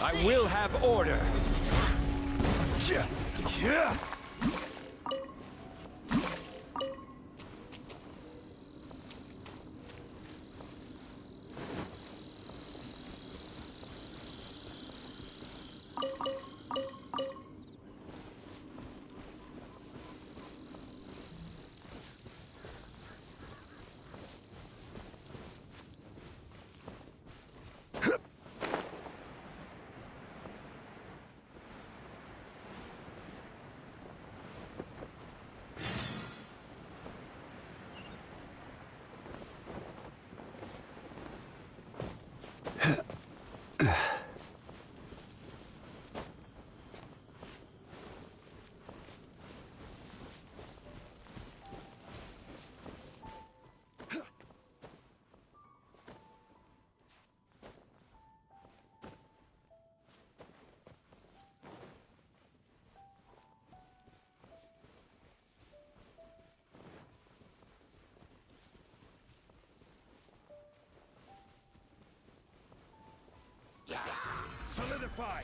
I will have order. Solidify!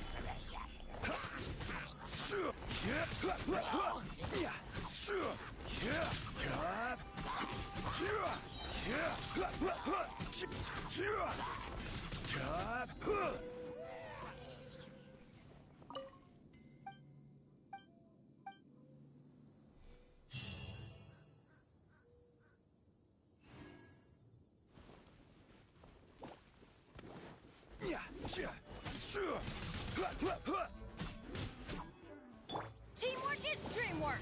Teamwork is dreamwork!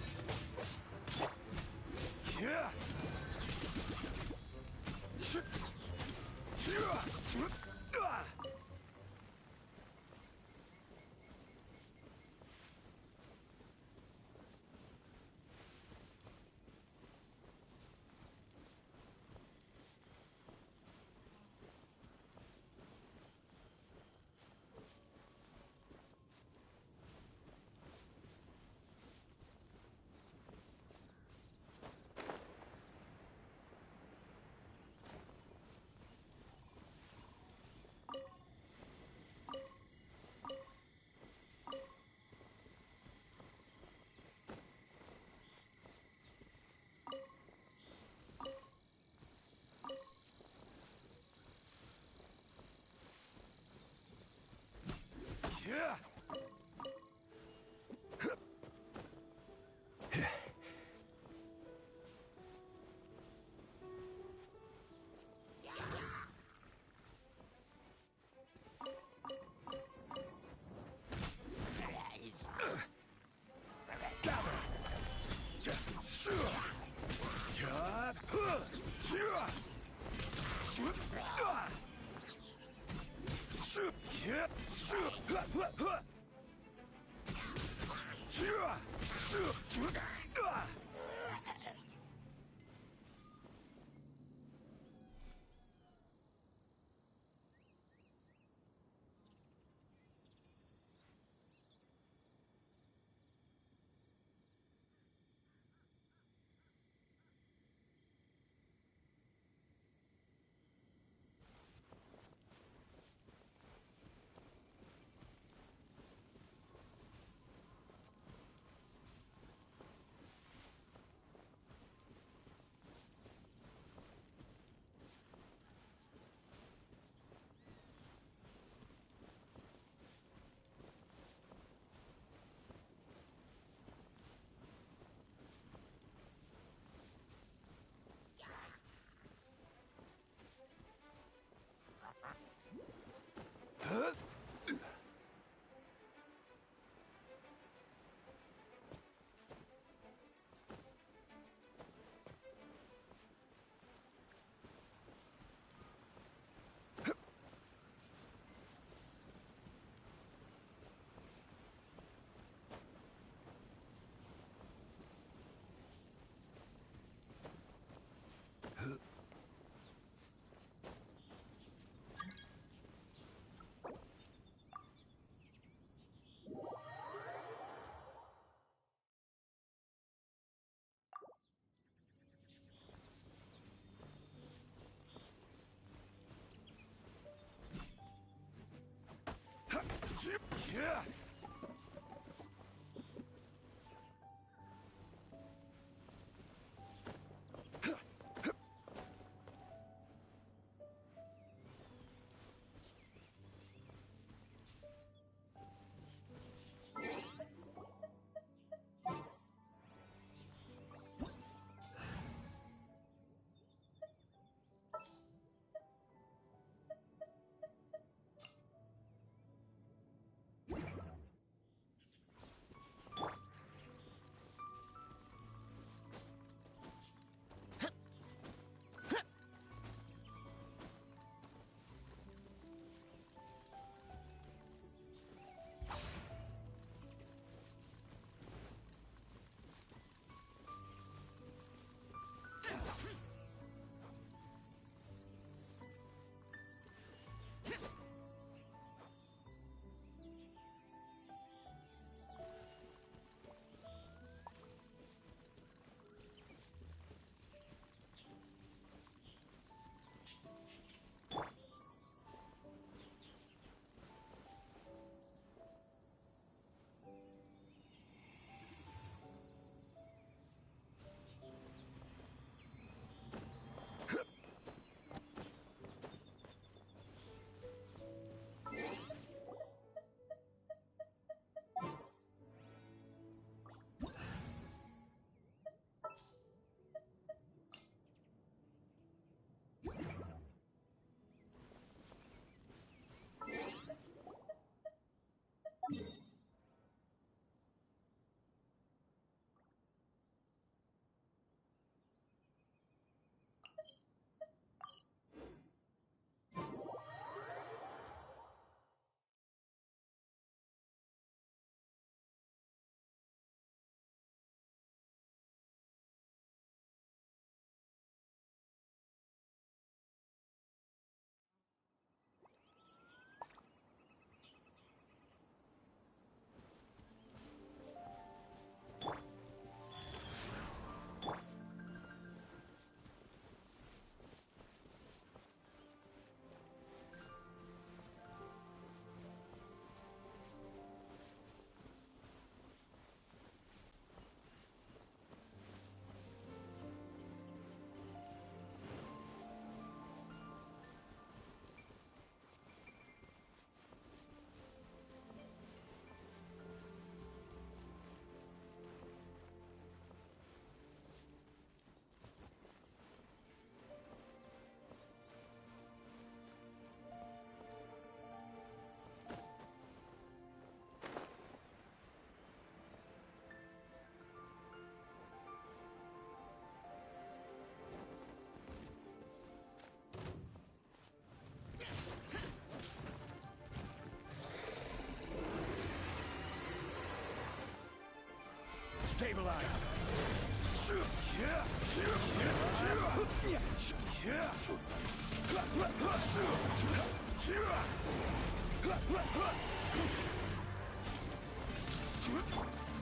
Stabilize.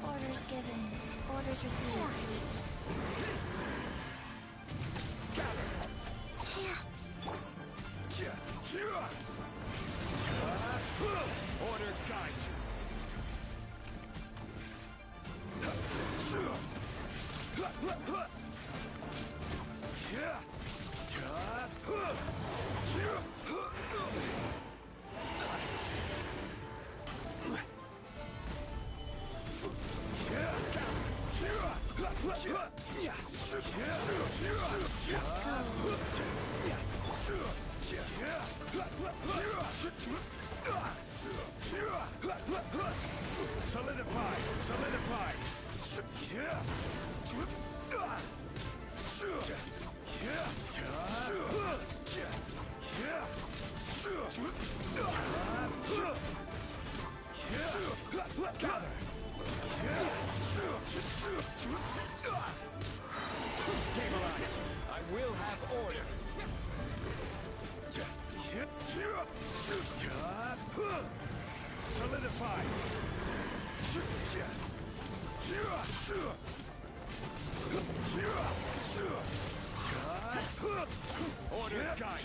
Orders given. Orders received. Order guide you. Solidify! Solidify! Gather! Stabilize! I will have order! Solidify! Order guide!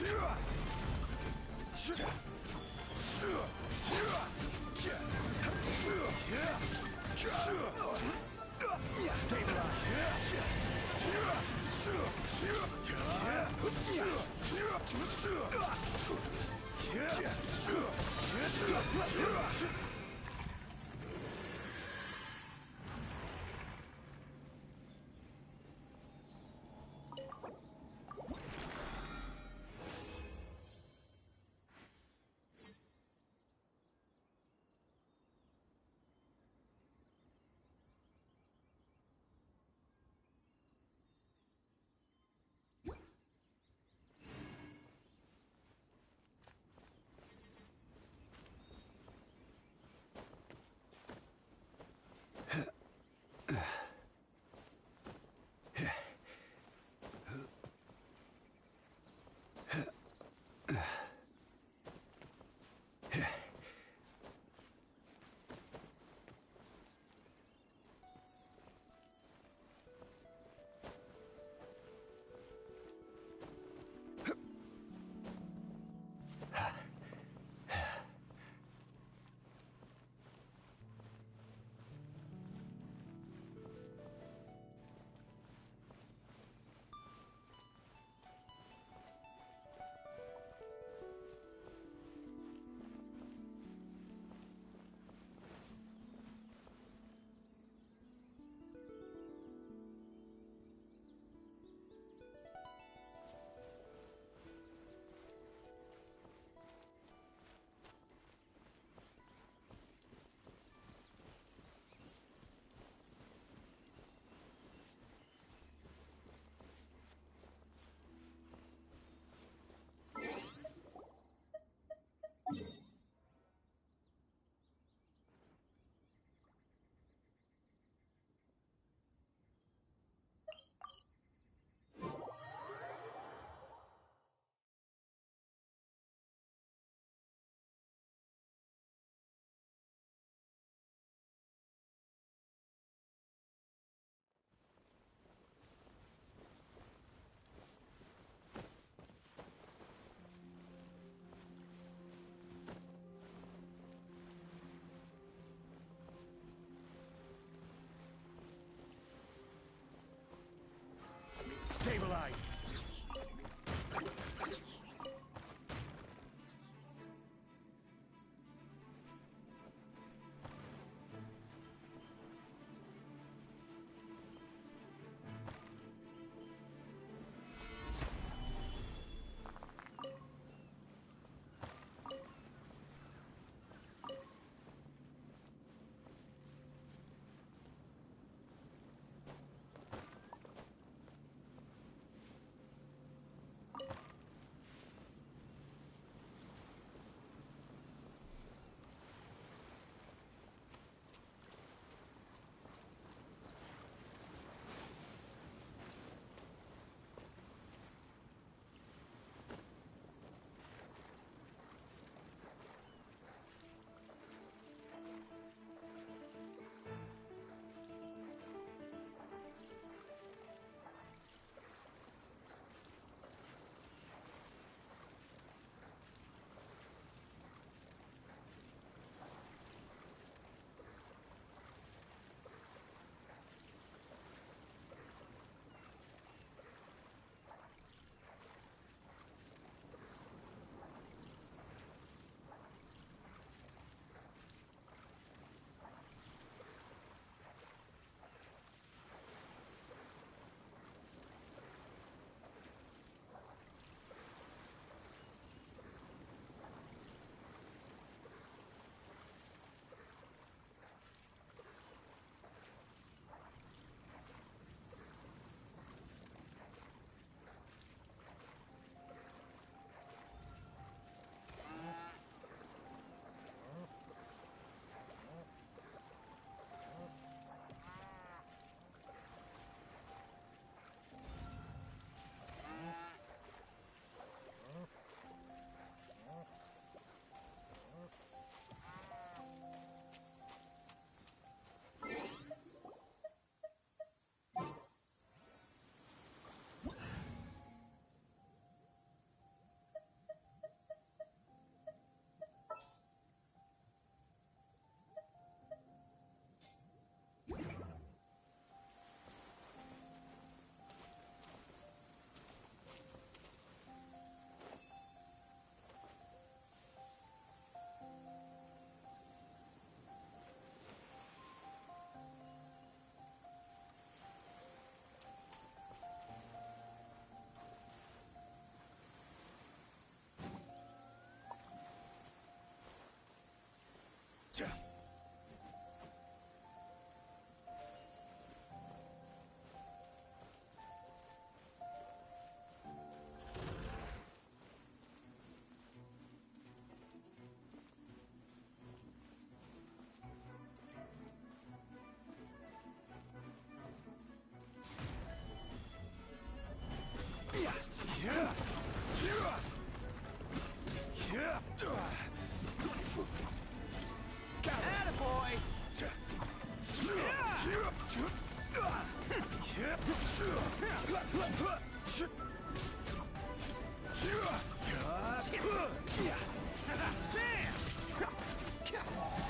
Attaboy!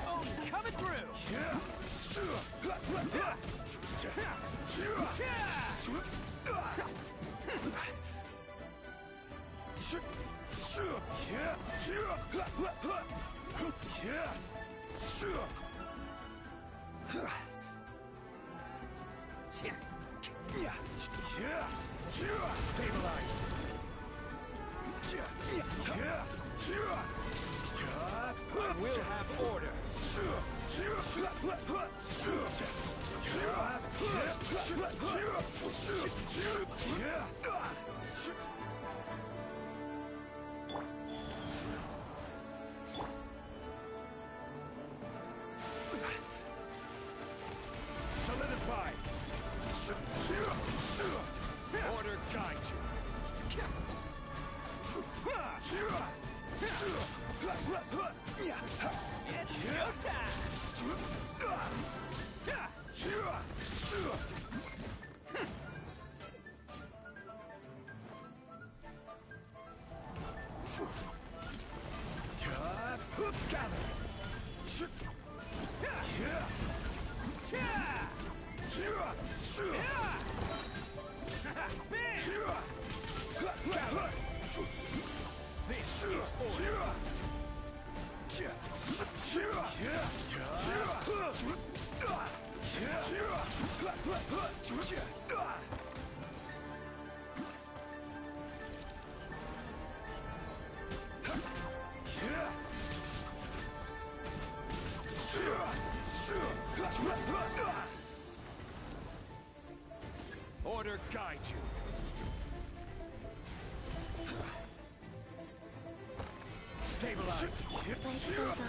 Oh, coming through! Stabilize! I will have order! Solidify! Order guide you! It's This is order! Order guide you! Stabilize! Life goes on.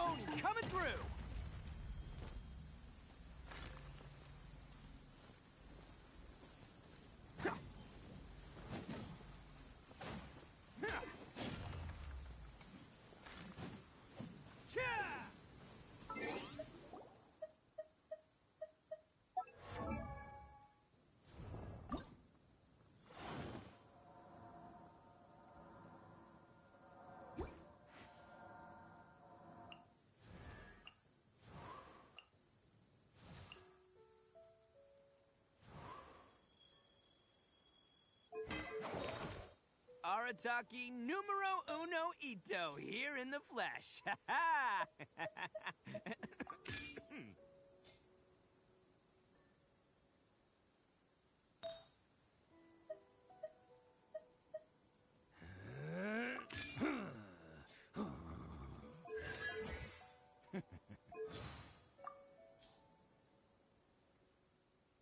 Oni coming through! Arataki numero uno ito here in the flesh. Ha ha!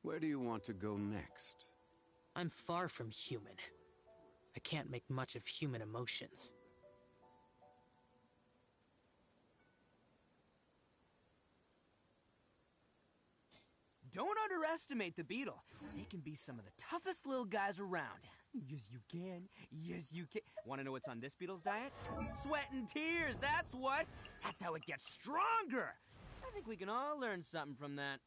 Where do you want to go next? I'm far from human. I can't make much of human emotions. Don't underestimate the beetle. They can be some of the toughest little guys around. Yes, you can. Yes, you can. Want to know what's on this beetle's diet? Sweat and tears, that's what. That's how it gets stronger. I think we can all learn something from that.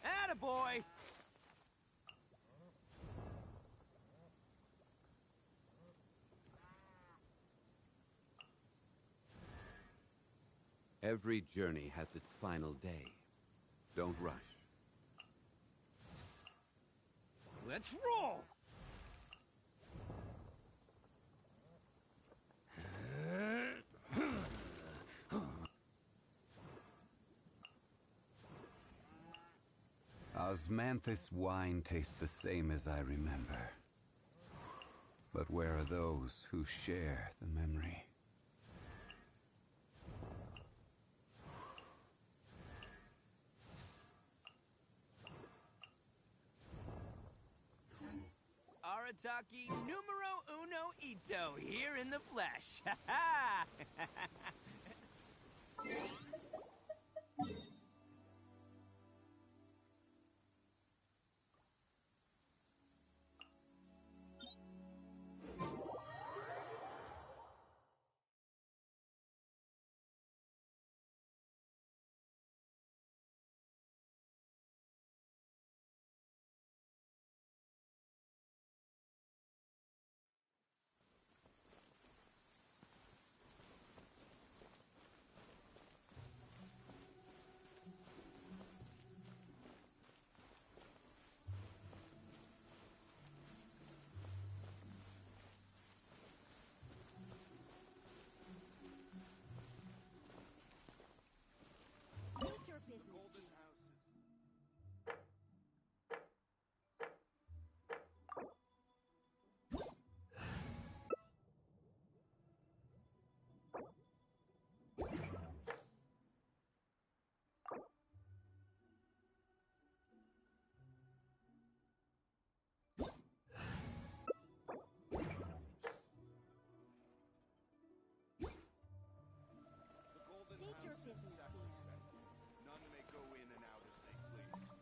Attaboy! Every journey has its final day. Don't rush. Let's roll! Osmanthus wine tastes the same as I remember. But where are those who share the memory? Arataki numero uno ito, here in the flesh. Ha ha! State your business. State your business here. None may go in and out as they please.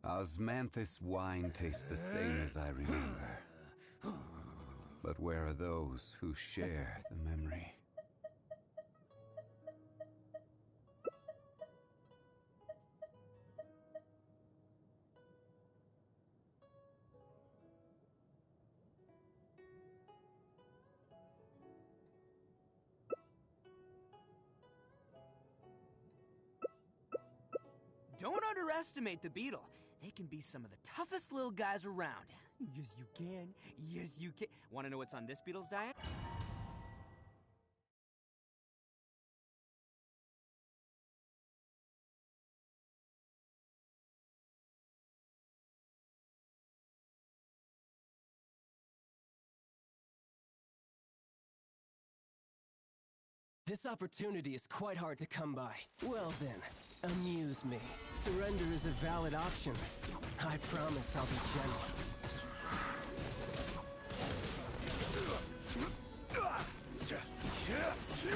Osmanthus wine tastes the same as I remember. But where are those who share the memory? Don't underestimate the beetle. They can be some of the toughest little guys around. Yes, you can. Yes, you can. Want to know what's on this beetle's diet? This opportunity is quite hard to come by. Well then, amuse me. Surrender is a valid option. I promise I'll be gentle.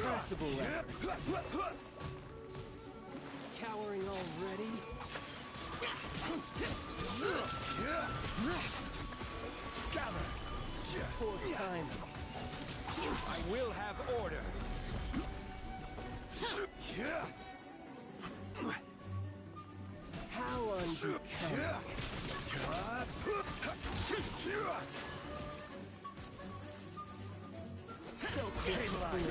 Pressable effort. Cowering already? Gather! Poor timing. I will have order! How unbecoming. So quickly.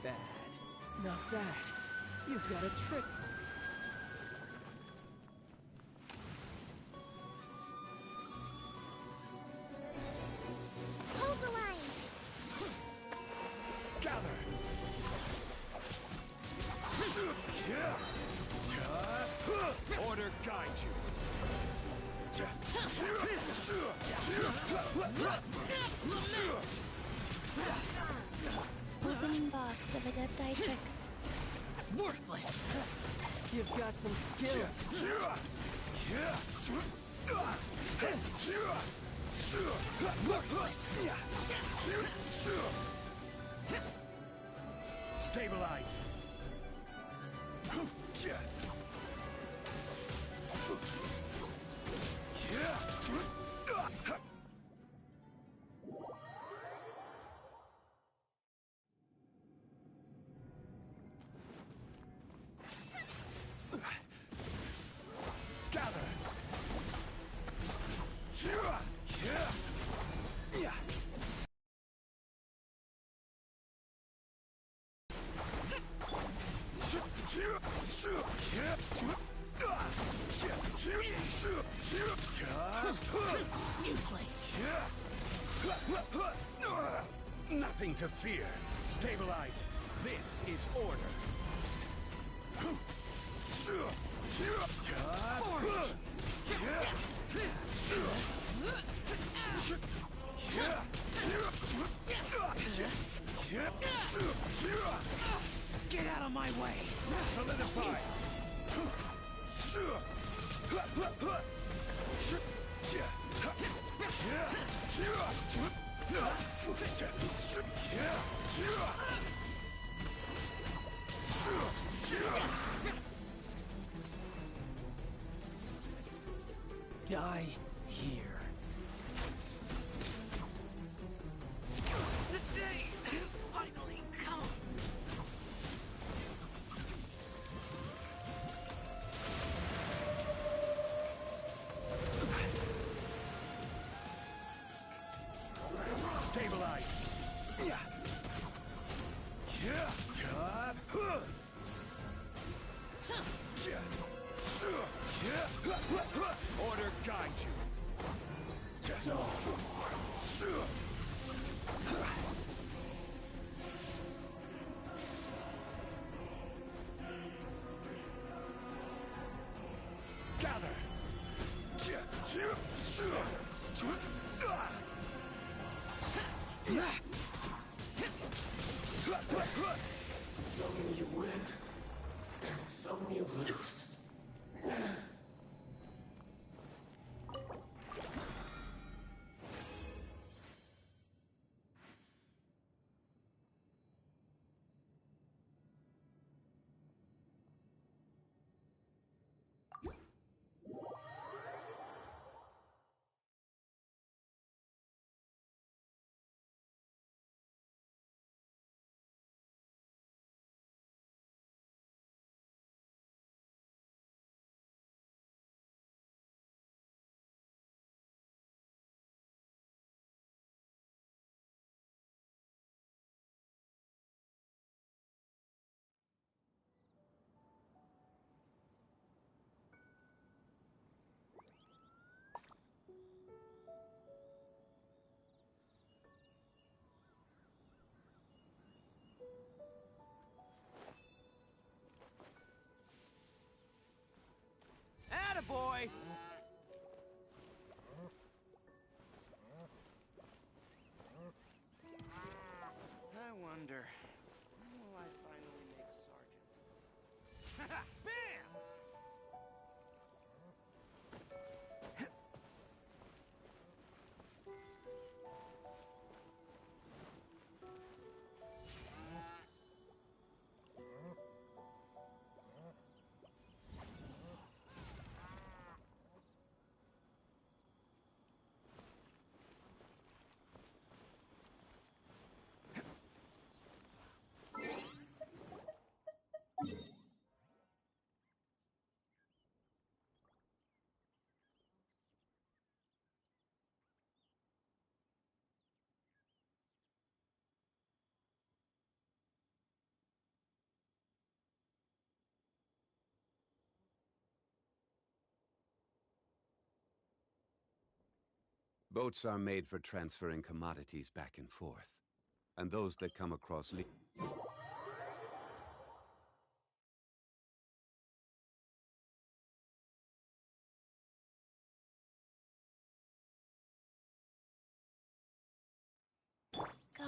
Bad. Not bad. You've got a trick. Hold the line. Gather! Order guide you! Opening box of Adepti tricks. Worthless! You've got some skills. Worthless! Stabilize! Nothing to fear. Stabilize. This is order. Get out of my way! Solidify. Die here. The day has finally come! Stabilize. Order guide you. No. Gather. Some you win, and some you lose. Attaboy! I wonder, when will I finally make Sergeant? Bam! Boats are made for transferring commodities back and forth. And those that come across Go.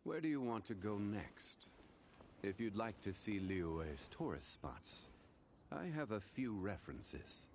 Where do you want to go next? If you'd like to see Liyue's tourist spots, I have a few references.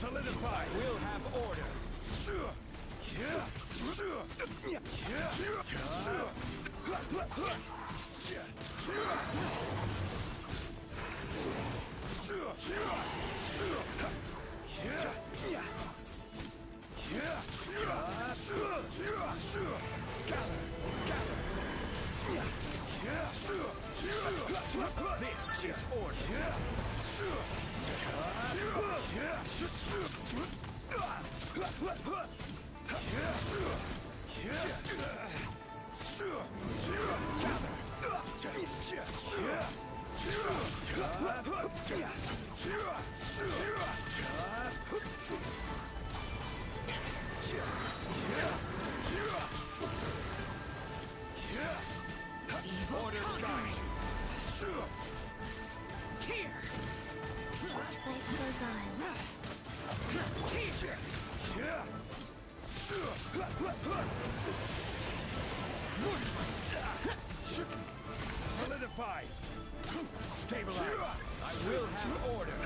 Solidify! We'll have order! This is order! Order guide you! Here! Life goes on. Solidify! Stabilize! I will have order!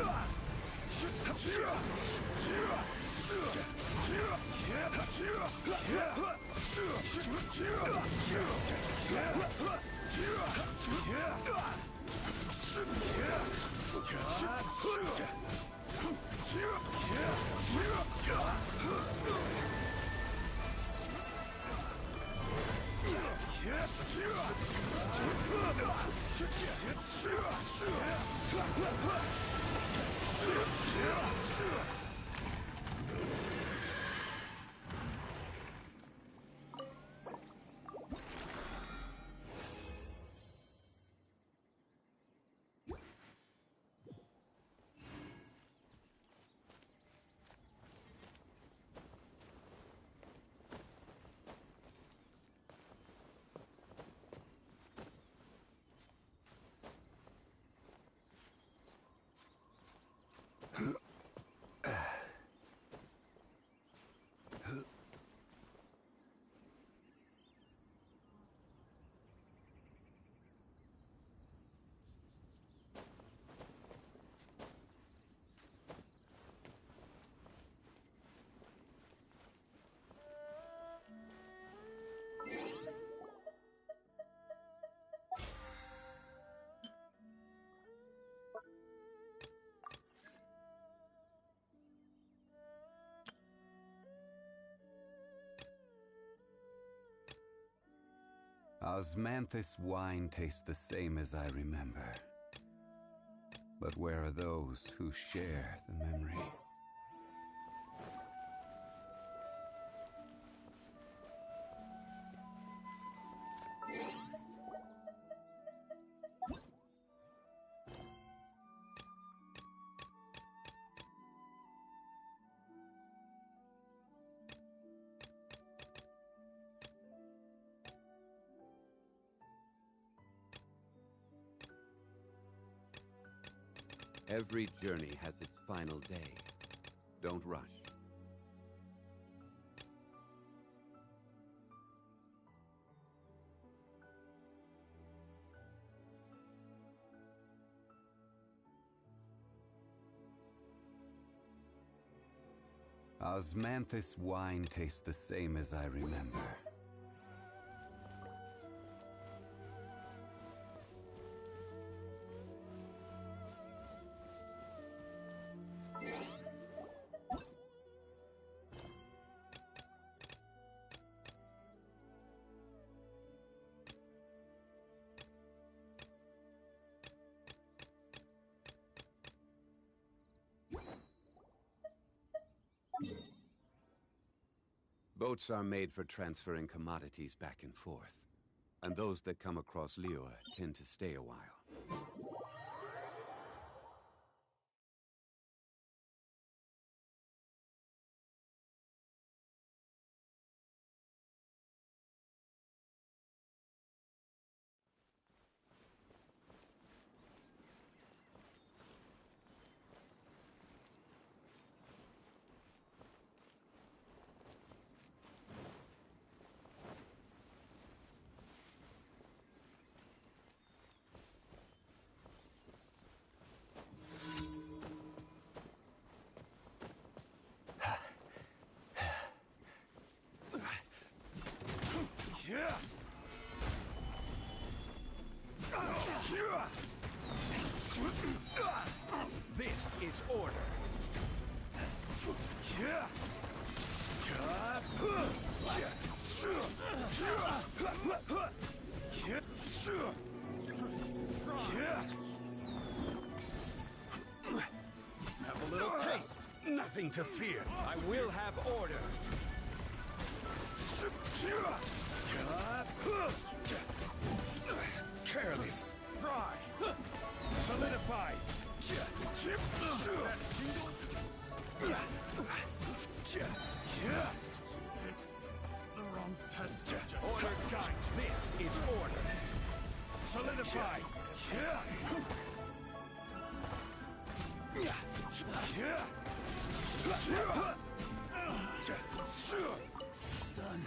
Osmanthus wine tastes the same as I remember. But where are those who share the memory? Every journey has its final day. Don't rush. Osmanthus wine tastes the same as I remember. Boats are made for transferring commodities back and forth. And those that come across Liyue tend to stay a while. This is order. Have a little taste. Nothing to fear. I will have order. Careless. Fry. Solidify. The wrong test. Order guide. This is order. Solidify. Done.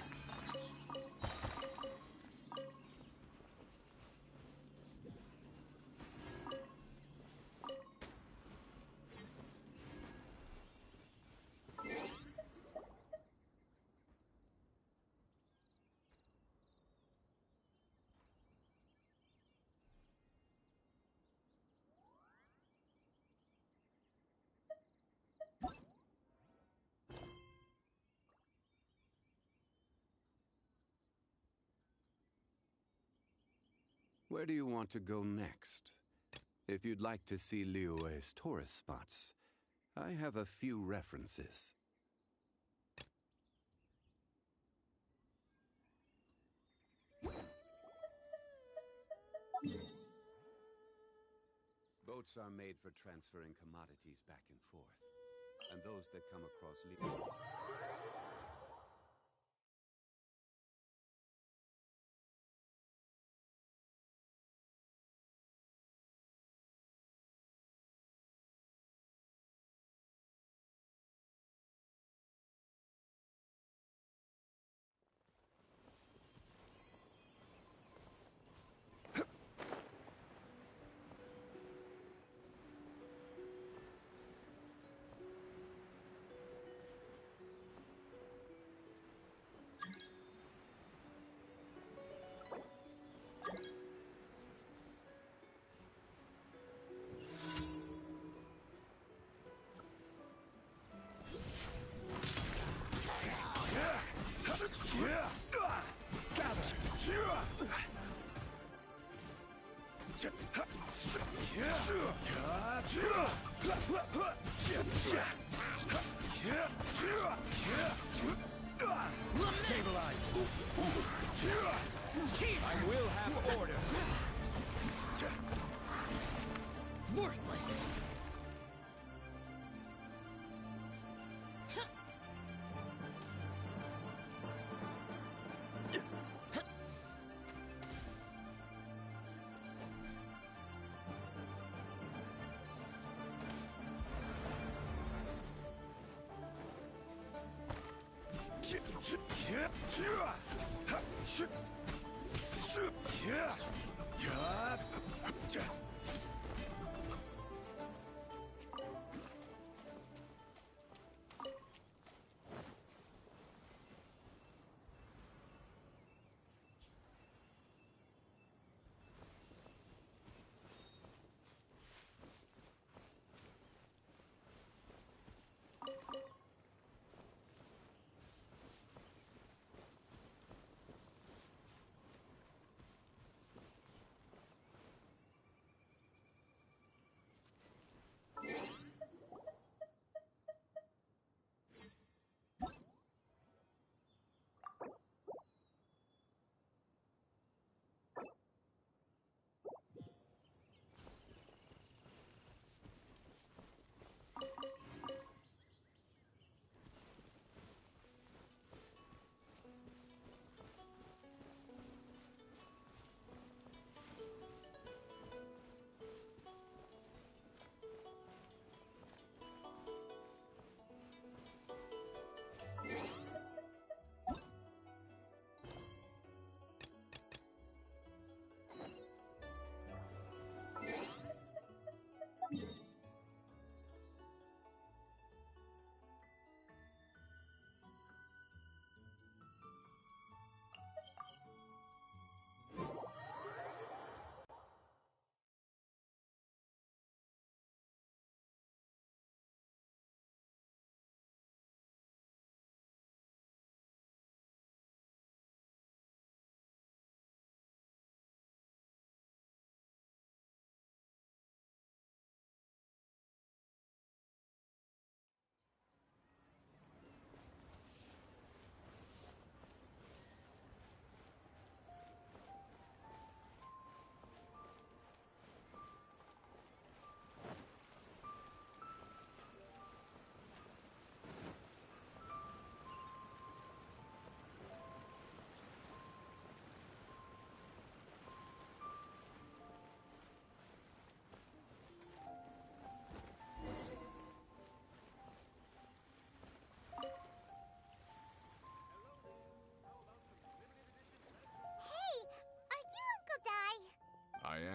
Where do you want to go next? If you'd like to see Liyue's tourist spots, I have a few references. Boats are made for transferring commodities back and forth, and those that come across Liyue. Stabilize. I will have order. Worthless!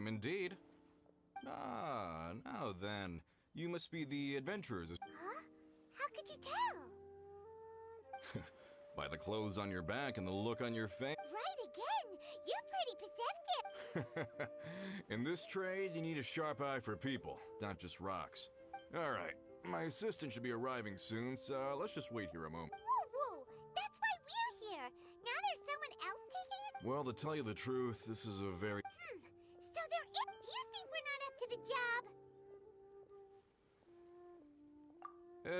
am indeed. Ah, now then. You must be the adventurers. Huh? How could you tell? By the clothes on your back and the look on your face. Right again! You're pretty perceptive! In this trade, you need a sharp eye for people, not just rocks. Alright, my assistant should be arriving soon, so let's just wait here a moment. Woo-woo! That's why we're here! Now there's someone else taking it? Well, to tell you the truth, this is a very... So there is... Do you think we're not up to the job?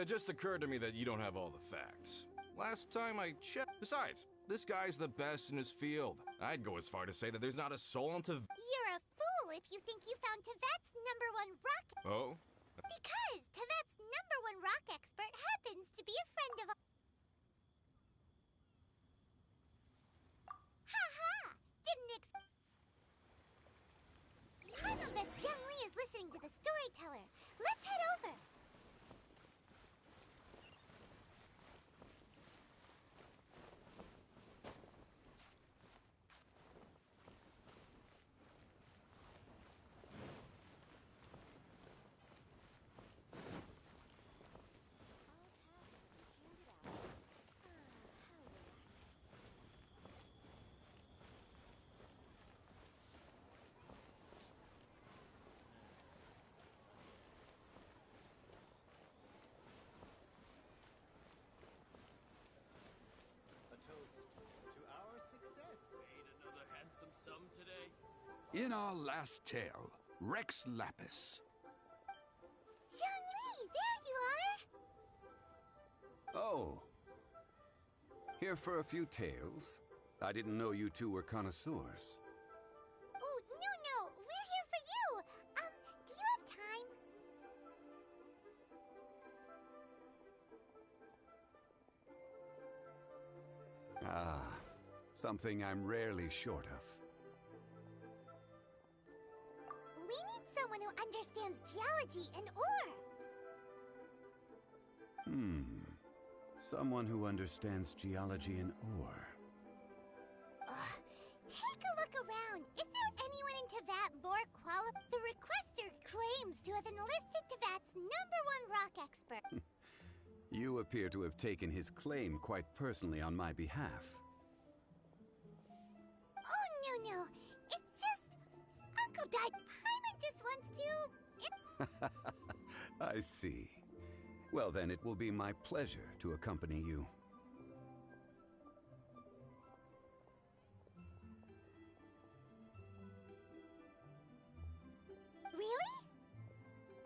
It just occurred to me that you don't have all the facts. Last time I checked... Besides, this guy's the best in his field. I'd go as far to say that there's not a soul in You're a fool if you think you found Tevat's #1 rock... Oh? Because Tevat's #1 rock expert happens to be a friend of... Ha-ha! Paimon bets Zhang Li is listening to the storyteller. Let's head over. A toast to our success. Made another handsome sum today. In our last tale, Rex Lapis. Zhang Li, there you are! Oh. Here for a few tales? I didn't know you two were connoisseurs. Oh, no, we're here for you. Do you have time? Ah, something I'm rarely short of. We need someone who understands geology and ore. Someone who understands geology and ore. Take a look around. Is there anyone in Tevat more qualified? The requester claims to have enlisted Tevat's #1 rock expert. You appear to have taken his claim quite personally on my behalf. Oh, no. It's just... Uncle died. Paimon just wants to... I see. Well, then it will be my pleasure to accompany you. Really?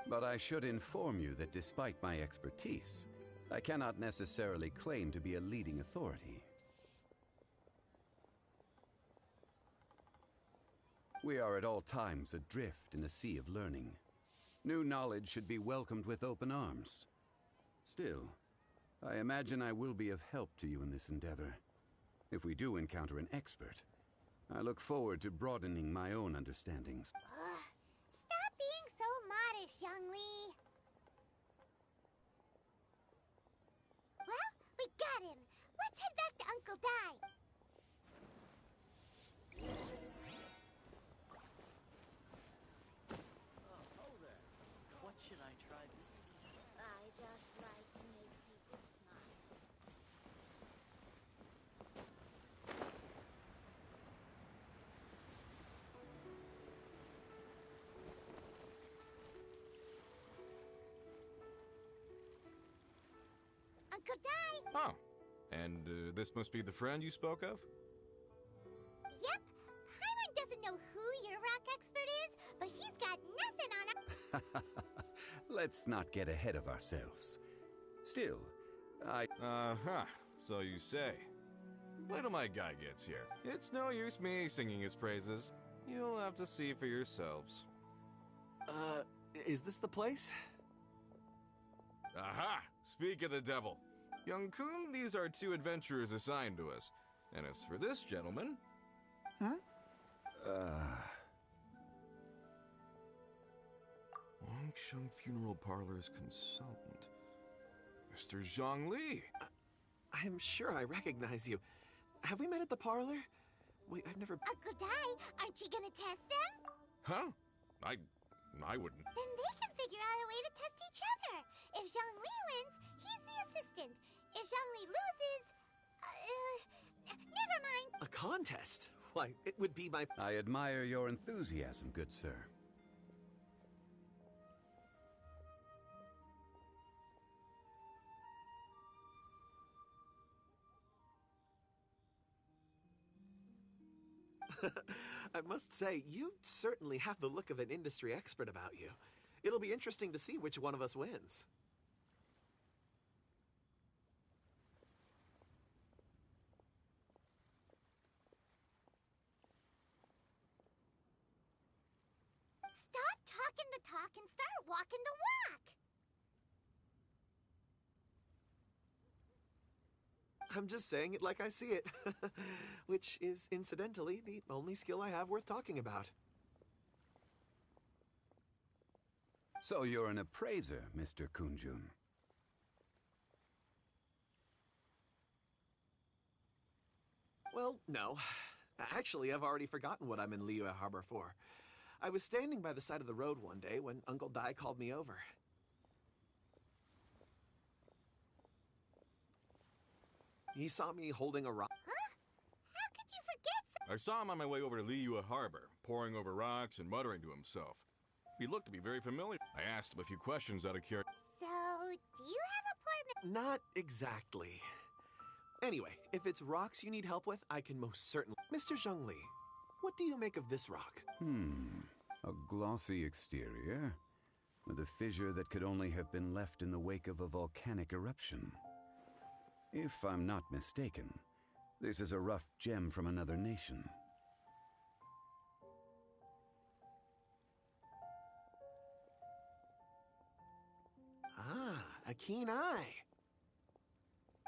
But I should inform you that despite my expertise, I cannot necessarily claim to be a leading authority. We are at all times adrift in a sea of learning. New knowledge should be welcomed with open arms. Still, I imagine I will be of help to you in this endeavor. If we do encounter an expert, I look forward to broadening my own understandings. Stop being so modest, Zhang Li. Well, we got him. Let's head back to Uncle Dai. Oh there. What should I try this time? I just like to make people smile. Uncle Dai! Oh. And this must be the friend you spoke of? Yep. Paimon doesn't know who your rock expert is, but he's got nothing on him. Let's not get ahead of ourselves. Still, Uh-huh. So you say. Wait till my guy gets here. It's no use me singing his praises. You'll have to see for yourselves. Is this the place? Aha! Speak of the devil. Young Kun, these are 2 adventurers assigned to us. And as for this gentleman... Wangsheng Funeral Parlor's consultant. Mr. Zhang Li. I'm sure I recognize you. Have we met at the parlor? Wait, I've never... Uncle Dai, aren't you gonna test them? Huh? I wouldn't. Then they can figure out a way to test each other. If Zhongli wins, he's the assistant. If Zhongli loses, never mind. A contest? Why, it would be my... I admire your enthusiasm, good sir. I must say, you certainly have the look of an industry expert about you. It'll be interesting to see which one of us wins. Stop talking the talk and start walking the walk. I'm just saying it like I see it, which is, incidentally, the only skill I have worth talking about. So you're an appraiser, Mr. Kunjun. Well, no. Actually, I've already forgotten what I'm in Liyue Harbor for. I was standing by the side of the road one day when Uncle Dai called me over. He saw me holding a rock. Huh? How could you forget I saw him on my way over to Liyue Harbor, poring over rocks and muttering to himself. He looked to be very familiar. I asked him a few questions out of curiosity. So, do you have a poor... Not exactly. Anyway, if it's rocks you need help with, I can most certainly... Mr. Zhongli, what do you make of this rock? A glossy exterior, with a fissure that could only have been left in the wake of a volcanic eruption. If I'm not mistaken, this is a rough gem from another nation. Ah, a keen eye.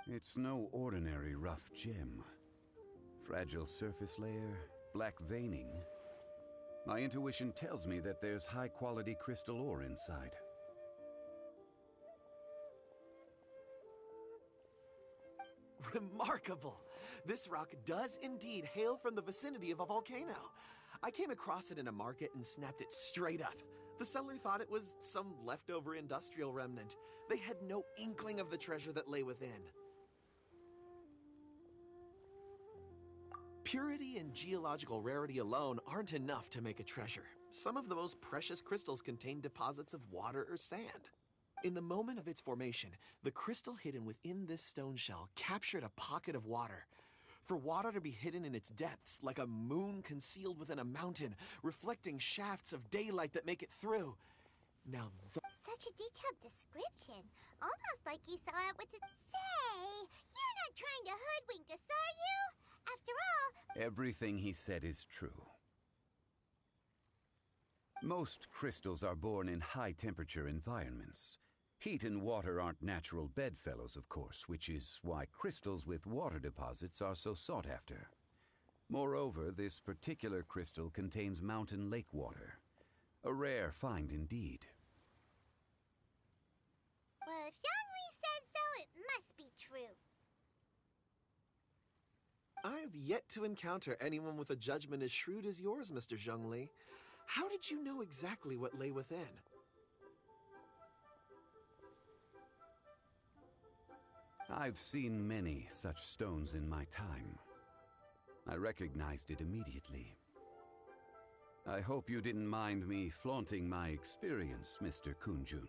It's no ordinary rough gem. Fragile surface layer, black veining. My intuition tells me that there's high-quality crystal ore inside. Remarkable! This rock does indeed hail from the vicinity of a volcano. I came across it in a market and snapped it straight up. The seller thought it was some leftover industrial remnant. They had no inkling of the treasure that lay within. Purity and geological rarity alone aren't enough to make a treasure. Some of the most precious crystals contain deposits of water or sand. In the moment of its formation, the crystal hidden within this stone shell captured a pocket of water. For water to be hidden in its depths, like a moon concealed within a mountain, reflecting shafts of daylight that make it through. Now Such a detailed description. Almost like you saw it with the... Say, you're not trying to hoodwink us, are you? After all... Everything he said is true. Most crystals are born in high-temperature environments. Heat and water aren't natural bedfellows, of course, which is why crystals with water deposits are so sought after. Moreover, this particular crystal contains mountain lake water. A rare find indeed. Well, if Zhongli says so, it must be true. I've yet to encounter anyone with a judgment as shrewd as yours, Mr. Zhongli. How did you know exactly what lay within? I've seen many such stones in my time. I recognized it immediately. I hope you didn't mind me flaunting my experience, Mr. Kunjun.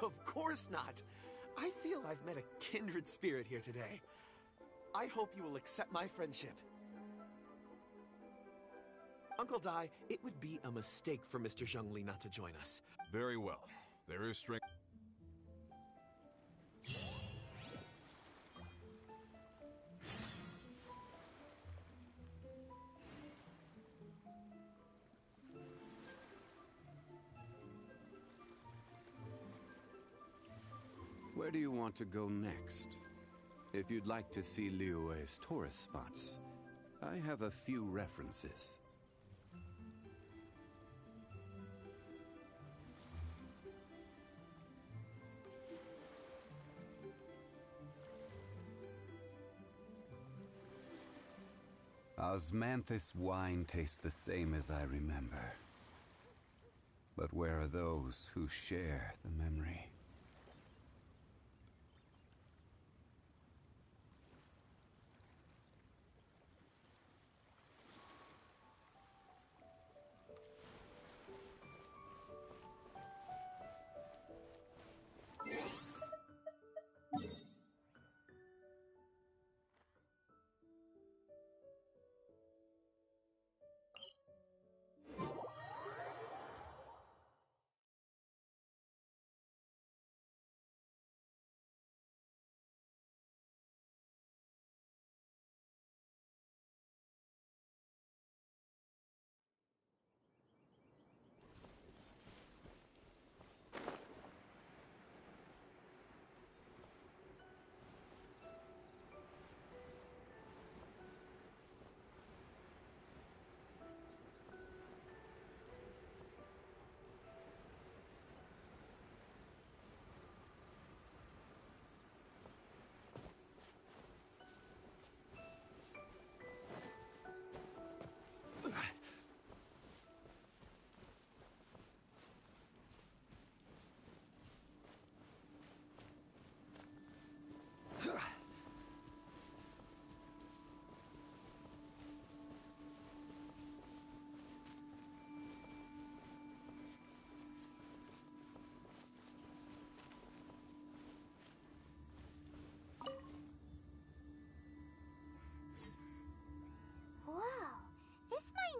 Of course not. I feel I've met a kindred spirit here today. I hope you will accept my friendship. Uncle Dai, it would be a mistake for Mr. Zhongli not to join us. Very well. There is strength. Where do you want to go next? If you'd like to see Liyue's tourist spots, I have a few references. Osmanthus wine tastes the same as I remember. But where are those who share the memory?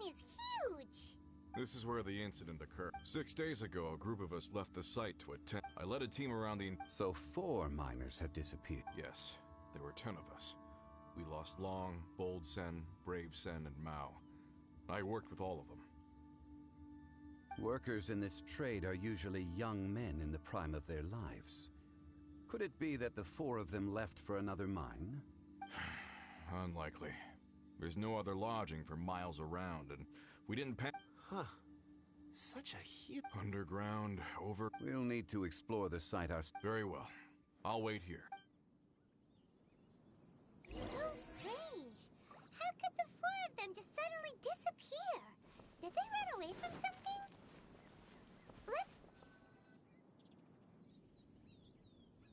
Is huge! This is where the incident occurred. 6 days ago, a group of us left the site to attend. I led a team around the... So 4 miners have disappeared. Yes, there were 10 of us. We lost Long, Bold Sen, Brave Sen, and Mao. I worked with all of them. Workers in this trade are usually young men in the prime of their lives. Could it be that the 4 of them left for another mine? Unlikely. There's no other lodging for miles around, and we didn't pay. Huh. Such a huge... Underground, over... We'll need to explore the site ourselves. Very well. I'll wait here. So strange. How could the 4 of them just suddenly disappear? Did they run away from something? Let's...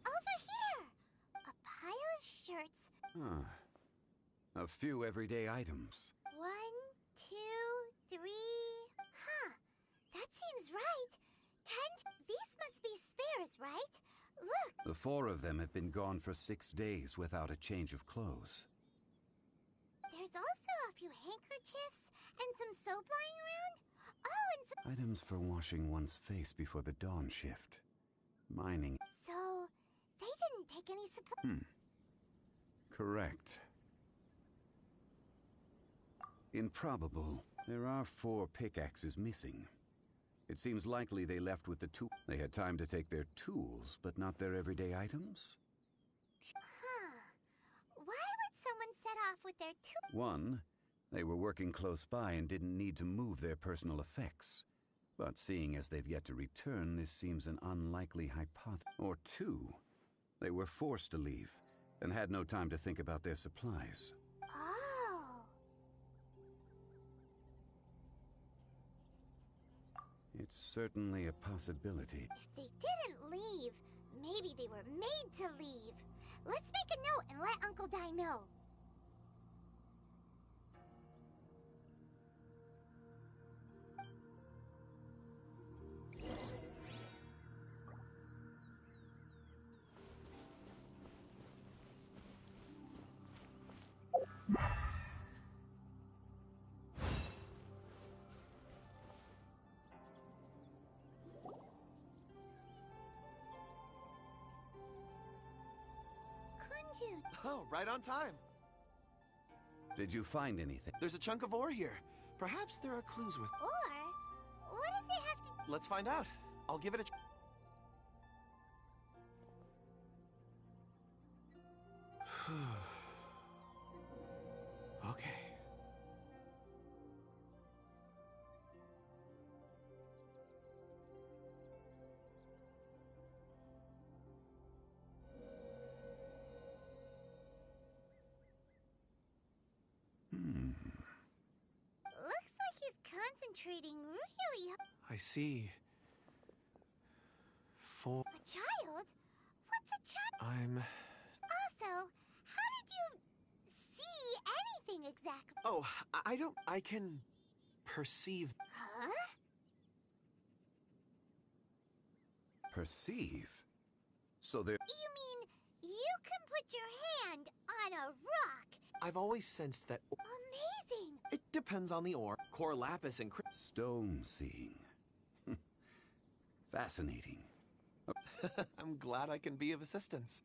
Over here! A pile of shirts. Huh. A few everyday items. 1, 2, 3... Huh. That seems right. 10... These must be spares, right? Look! The 4 of them have been gone for 6 days without a change of clothes. There's also a few handkerchiefs and some soap lying around. Oh, and some... Items for washing one's face before the dawn shift. Mining. So, they didn't take any supply... Correct. Improbable. There are 4 pickaxes missing. It seems likely they left with the tool. They had time to take their tools, but not their everyday items? Huh. Why would someone set off with their tools? 1, they were working close by and didn't need to move their personal effects. But seeing as they've yet to return, this seems an unlikely hypothesis. Or 2, they were forced to leave and had no time to think about their supplies. Oh. It's certainly a possibility. If they didn't leave, maybe they were made to leave. Let's make a note and let Uncle Dai know. Oh, right on time. Did you find anything? There's a chunk of ore here. Perhaps there are clues with... Or, what does it have to... Let's find out. I'll give it a... Okay. concentrating really hard. I see. For... A child? What's a child? I'm... Also, how did you see anything exactly? Oh, I don't... I can... perceive... Huh? Perceive? So there... You mean you can put your hand on a rock? I've always sensed that... Amazing! It depends on the ore. Core lapis and... Stone seeing. Fascinating. I'm glad I can be of assistance.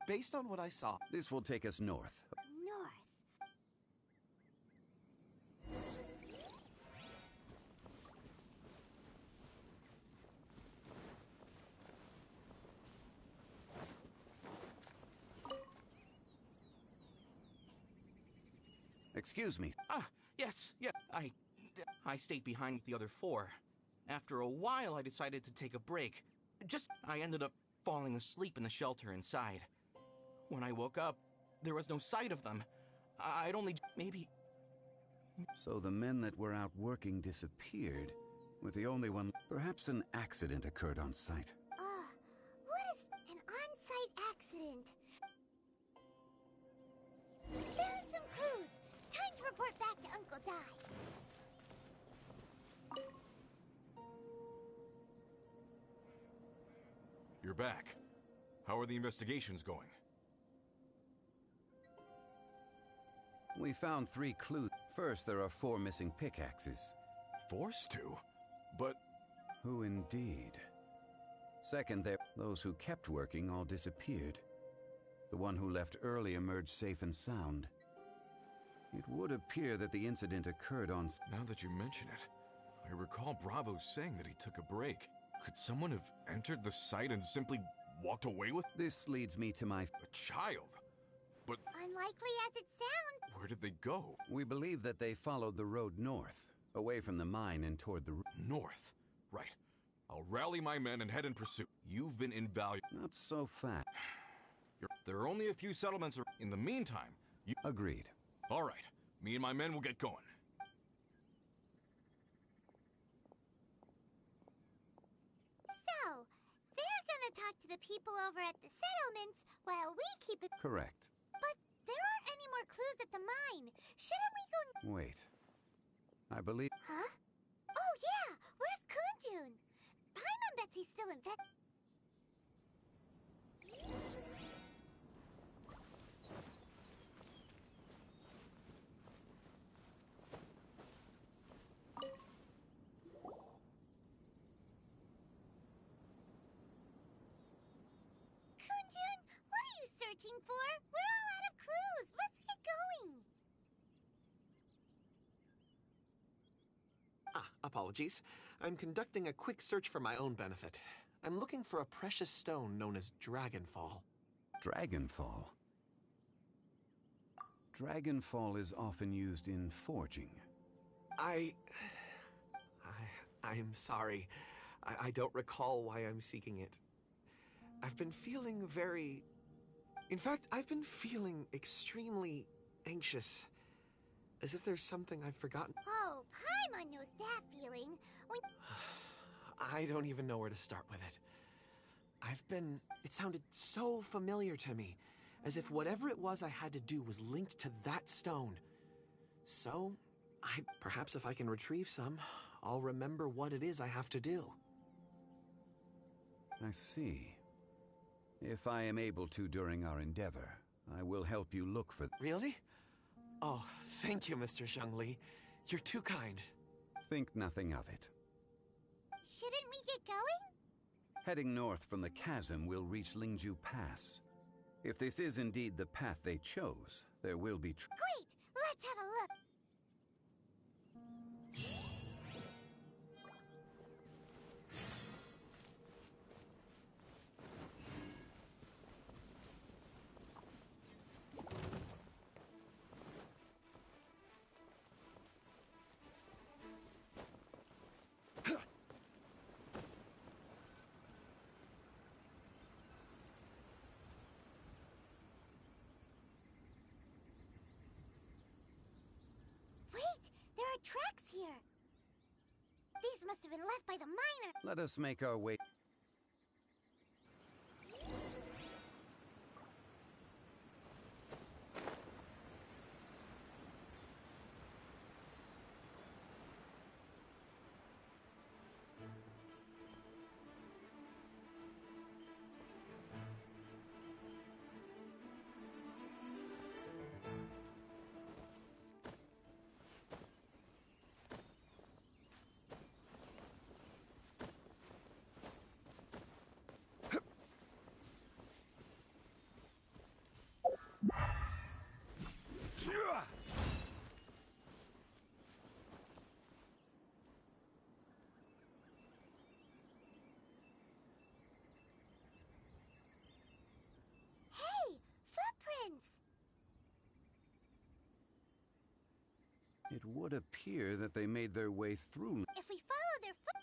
Based on what I saw... This will take us north. North. Excuse me. Yes, I stayed behind with the other four. After a while, I decided to take a break. I ended up falling asleep in the shelter inside. When I woke up, there was no sight of them. I'd only maybe... So the men that were out working disappeared, with the only one... Perhaps an accident occurred on site. What is an on-site accident? Found some clues. Time to report back to Uncle Di. You're back. How are the investigations going? We found 3 clues. First, there are 4 missing pickaxes. Forced to? But... Who indeed? Second, those who kept working all disappeared. The one who left early emerged safe and sound. It would appear that the incident occurred on... Now that you mention it, I recall Bravo saying that he took a break. Could someone have entered the site and simply walked away with... This leads me to my... A child? But... Unlikely as it sounds. Where did they go? We believe that they followed the road north, away from the mine and toward the... North? Right. I'll rally my men and head in pursuit. You've been invaluable. Not so fast. There are only a few settlements. In the meantime, you... Agreed. All right. Me and my men will get going. So, they're gonna talk to the people over at the settlements while we keep it... Correct. But there aren't any more clues at the mine. Shouldn't we go... Wait. I believe... Huh? Oh yeah! Where's Kunjun? Paimon bets he's still in vet... Kunjun, what are you searching for? We're all out of clues. Let's get going. Apologies. I'm conducting a quick search for my own benefit. I'm looking for a precious stone known as Dragonfall. Dragonfall? Dragonfall is often used in forging. I'm sorry. I don't recall why I'm seeking it. I've been feeling very... In fact, I've been feeling extremely anxious. As if there's something I've forgotten. Oh, Paimon knows that feeling. When... I don't even know where to start with it. It sounded so familiar to me, as if whatever it was I had to do was linked to that stone. So, perhaps if I can retrieve some, I'll remember what it is I have to do. I see. If I am able to during our endeavor, I will help you look for... Really? Oh, thank you, Mr. Zhengli. You're too kind. Think nothing of it. Shouldn't we get going? Heading north from the chasm, we'll reach Lingju Pass. If this is indeed the path they chose, there will be... Great! Let's have a look. tracks here. These must have been left by the miner. Let us make our way. Hey, footprints! It would appear that they made their way through. If we follow their foot...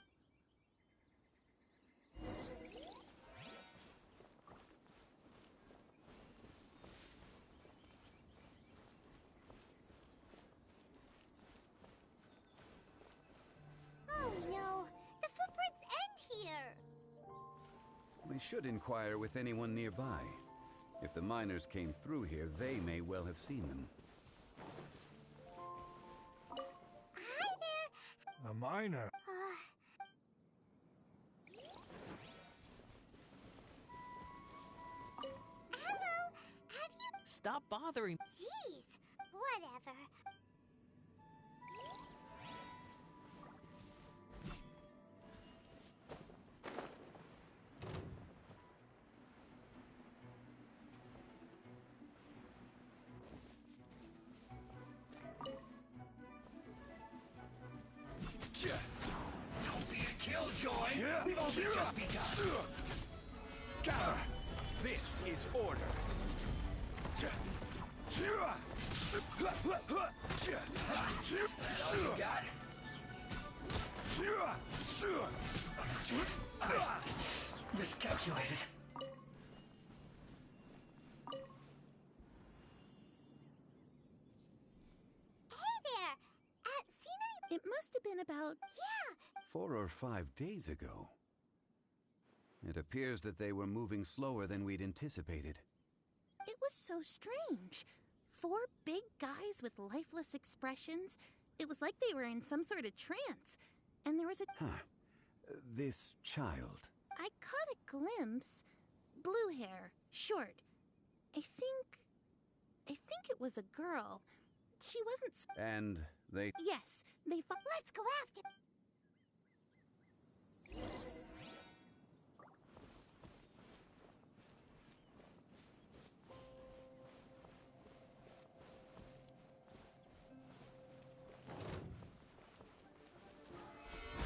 Oh no, the footprints end here. We should inquire with anyone nearby. If the miners came through here, they may well have seen them. Hi there. A miner. Hello, have you... Stop bothering. Jeez, whatever. Don't be a killjoy. We've only just begun. Gather. This is order. All you got? Miscalculated. Hey there. Seen any... It must have been about... Yeah, 4 or 5 days ago. It appears that they were moving slower than we'd anticipated. It was so strange. 4 big guys with lifeless expressions. It was like they were in some sort of trance. And there was a... Huh. This child. I caught a glimpse. Blue hair, short. I think it was a girl. She wasn't... And they... Yes, they... let's go after...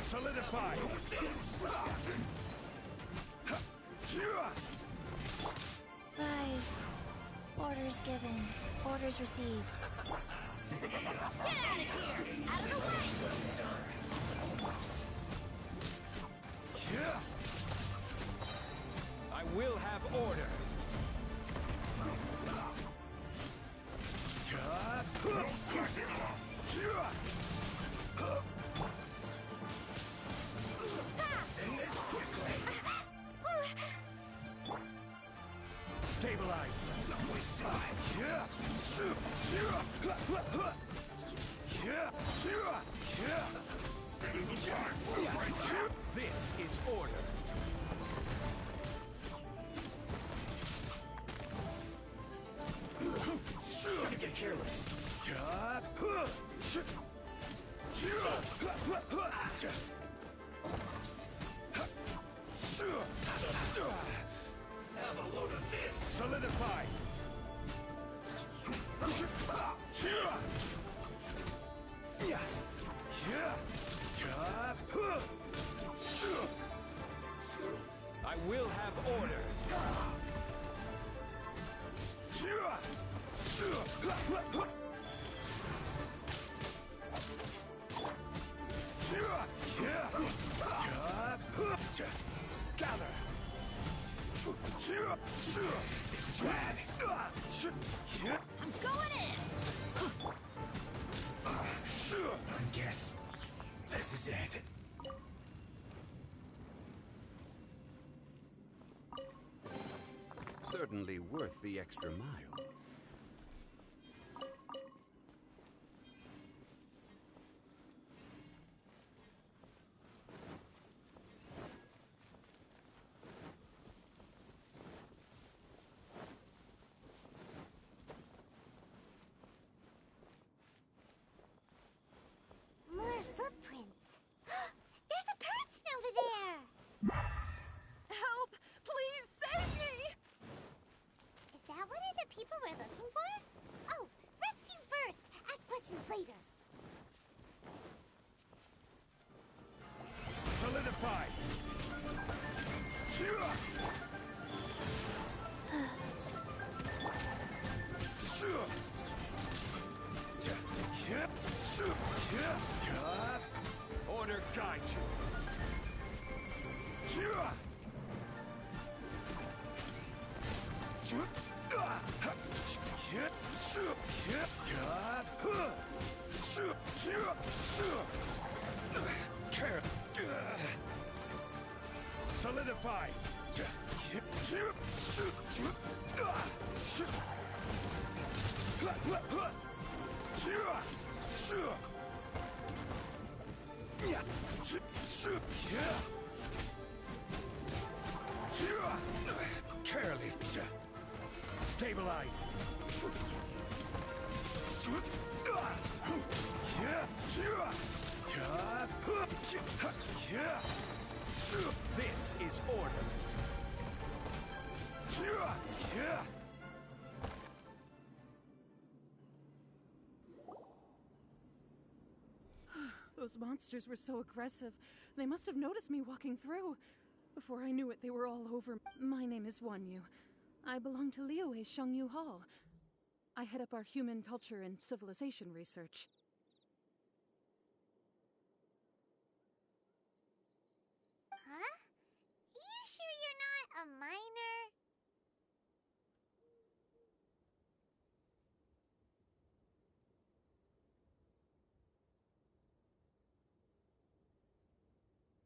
Solidify. Rise. Orders given. Orders received. Get out of here! Out of the way! I will have order. Stabilize. Let's not waste time. This is order. Shouldn't get careless. Have a load of this. Solidify. I will have order. Gather. This is rad. I'm going in! I guess this is it. Certainly worth the extra mile. More footprints. There's a person over there. Help! Please save me! Is that one of the people we're looking for? Oh, rescue first. Ask questions later. Solidify! Order guide you. Solidify! Careless. Stabilize. This is order. Those monsters were so aggressive. They must have noticed me walking through. Before I knew it, they were all over. My name is Wanyu. I belong to Liyue's Shengyu Hall. I head up our human culture and civilization research. Huh? You sure you're not a minor?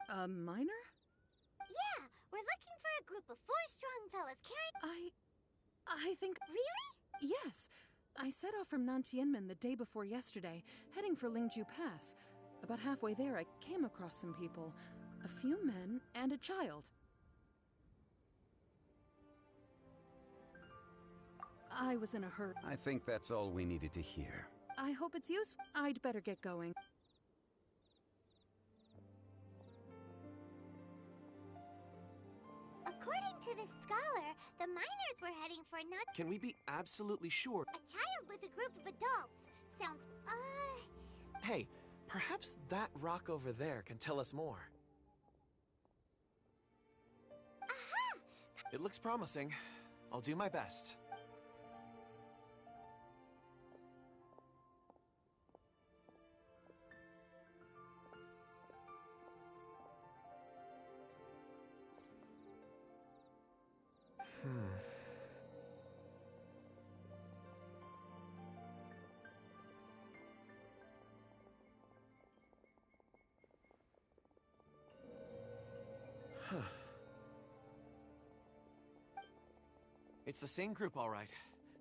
A minor? Yeah, we're looking for a group of 4 strong fellas carrying... I think... Really? Yes. I set off from Nantianmen the day before yesterday, heading for Lingju Pass. About halfway there, I came across some people. A few men and a child. I was in a hurry. I think that's all we needed to hear. I hope it's useful. I'd better get going. According to the scholar, the miners were heading for not... Can we be absolutely sure? A child with a group of adults. Sounds... Hey, perhaps that rock over there can tell us more. Aha! It looks promising. I'll do my best. It's the same group, all right.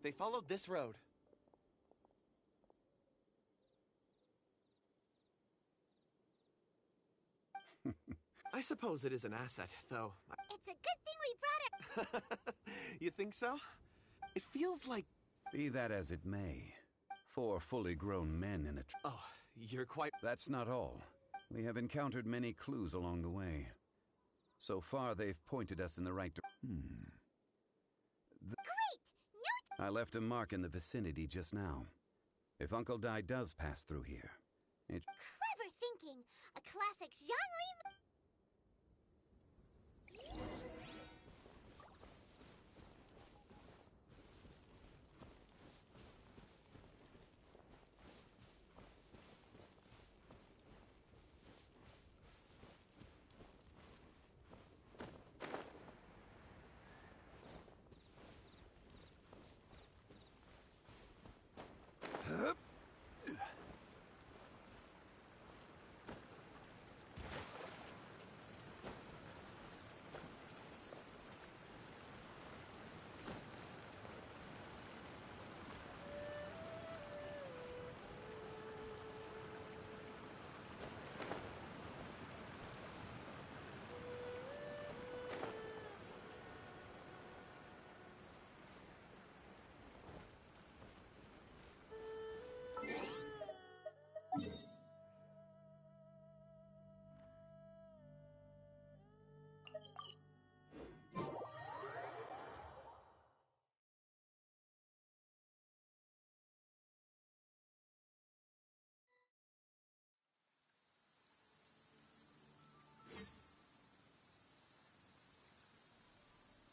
They followed this road. I suppose it is an asset, though. It's a good thing we brought her... You think so? It feels like... Be that as it may, 4 fully grown men in a... Oh, you're quite... That's not all. We have encountered many clues along the way. So far, they've pointed us in the right direction. Great! I left a mark in the vicinity just now. If Uncle Dai does pass through here, it... Clever thinking! A classic Zhongli...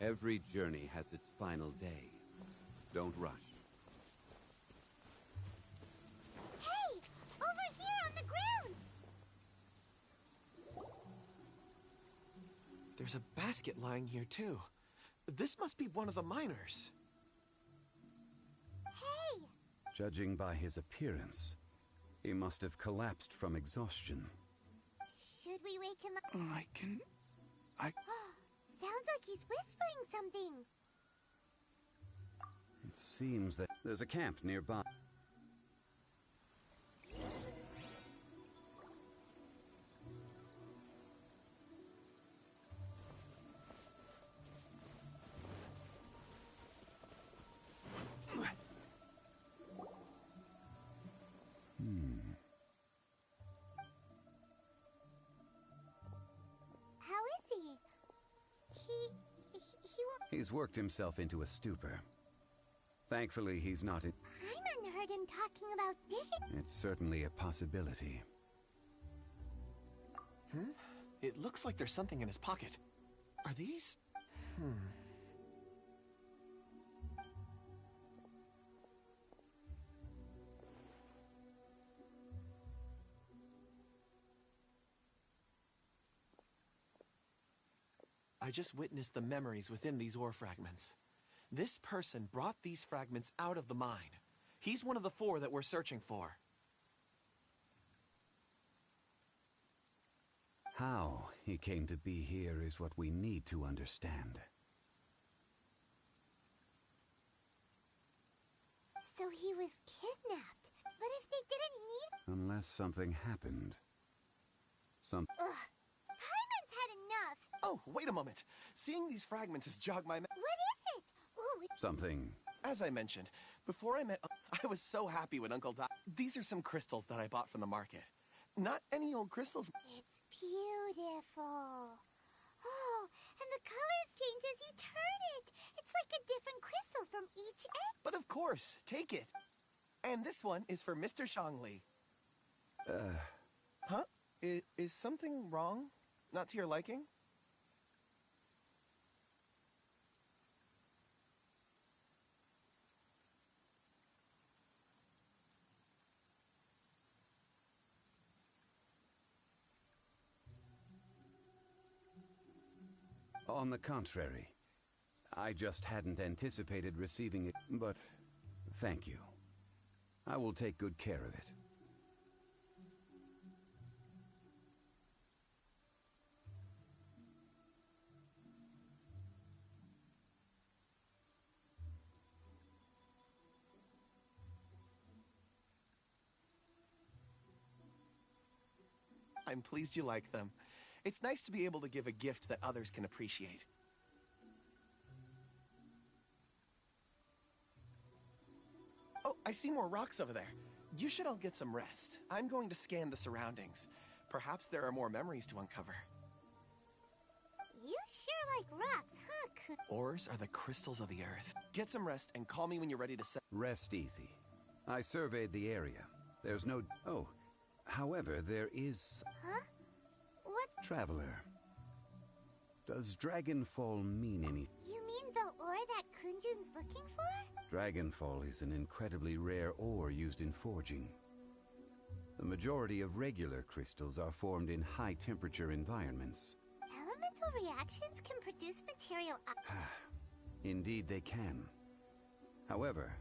Every journey has its final day. Don't rush. Hey! Over here on the ground! There's a basket lying here, too. This must be one of the miners. Hey! Judging by his appearance, he must have collapsed from exhaustion. Should we wake him up? Sounds like he's whispering something. It seems that there's a camp nearby. How is he? He won't... He's worked himself into a stupor. Thankfully, he's not in... Paimon heard him talking about digging. It's certainly a possibility. It looks like there's something in his pocket. Are these... I just witnessed the memories within these ore fragments. This person brought these fragments out of the mine. He's one of the 4 that we're searching for. How he came to be here is what we need to understand. So he was kidnapped. But if they didn't need... Unless something happened. Ugh. Paimon's had enough. Oh, wait a moment. Seeing these fragments has jogged my... What is it? Ooh, Something. As I mentioned, before I met... I was so happy when Uncle died. These are some crystals that I bought from the market. Not any old crystals. it's beautiful. Oh, and the colors change as you turn it. It's like a different crystal from each end. But of course, take it. And this one is for Mr. Shangli. Huh? Is something wrong? Not to your liking? On the contrary, I just hadn't anticipated receiving it, but thank you. I will take good care of it. I'm pleased you like them. It's nice to be able to give a gift that others can appreciate. Oh, I see more rocks over there. You should all get some rest. I'm going to scan the surroundings. Perhaps there are more memories to uncover. You sure like rocks, huh? Ores are the crystals of the earth. Get some rest and call me when you're ready to set. Rest easy. I surveyed the area. There's no... Oh, however, there is... Huh? What's... Traveler. Does Dragonfall mean any... You mean the ore that Kunjun's looking for? Dragonfall is an incredibly rare ore used in forging. The majority of regular crystals are formed in high-temperature environments. Elemental reactions can produce material... Indeed they can. However,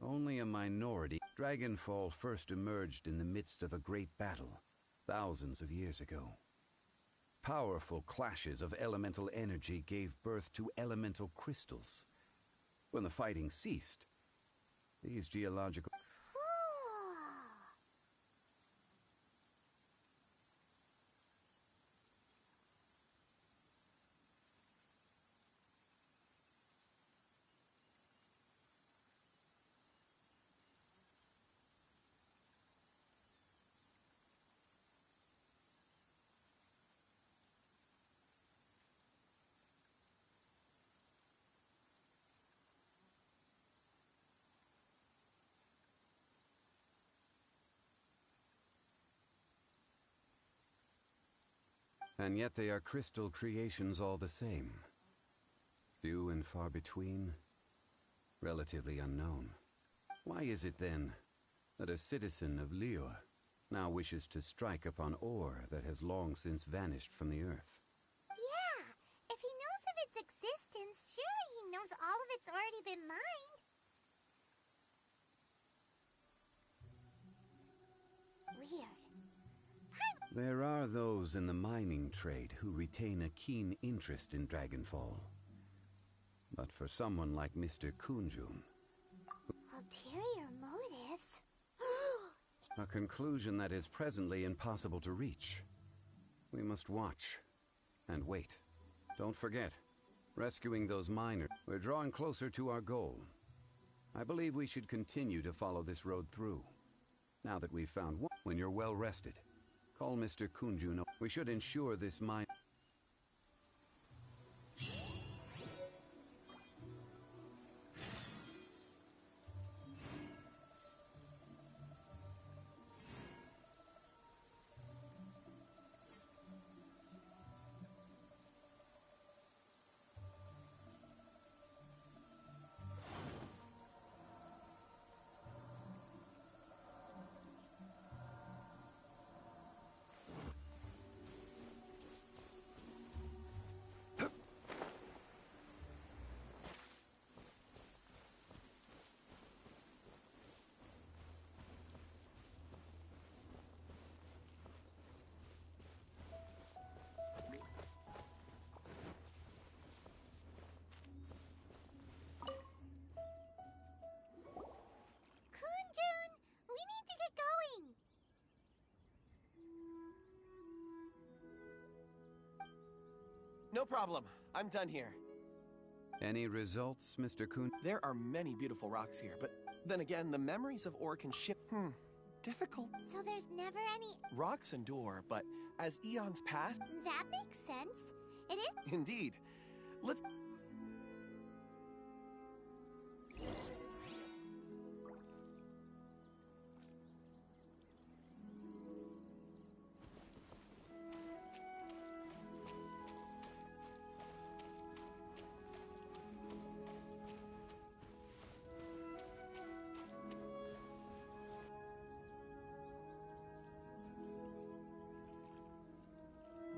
only a minority... Dragonfall first emerged in the midst of a great battle, thousands of years ago. Powerful clashes of elemental energy gave birth to elemental crystals. When the fighting ceased, these geological... And yet they are crystal creations all the same. Few and far between, relatively unknown. Why is it then that a citizen of Liyue now wishes to strike upon ore that has long since vanished from the earth? Yeah, if he knows of its existence, surely he knows all of it's already been mined. Weird. There are those in the mining trade who retain a keen interest in Dragonfall. But for someone like Mr. Kunjun, Ulterior motives? a conclusion that is presently impossible to reach. We must watch and wait. Don't forget, rescuing those miners. We're drawing closer to our goal. I believe we should continue to follow this road through. Now that we've found one, when you're well rested, call Mr. Kunjun. We should ensure this mine. Kunjun, we need to get going. No problem. I'm done here. Any results, Mr. Kun? There are many beautiful rocks here, but then again, the memories of ore can difficult. So there's never any... Rocks endure, but as eons pass... That makes sense. It is... Indeed. Let's...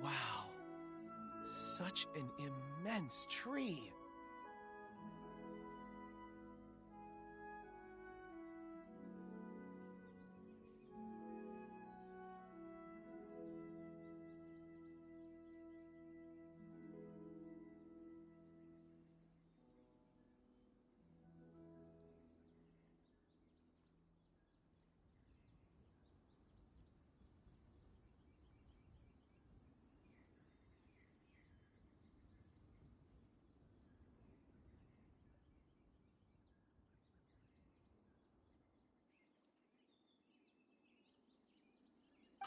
Wow. Such an immense tree.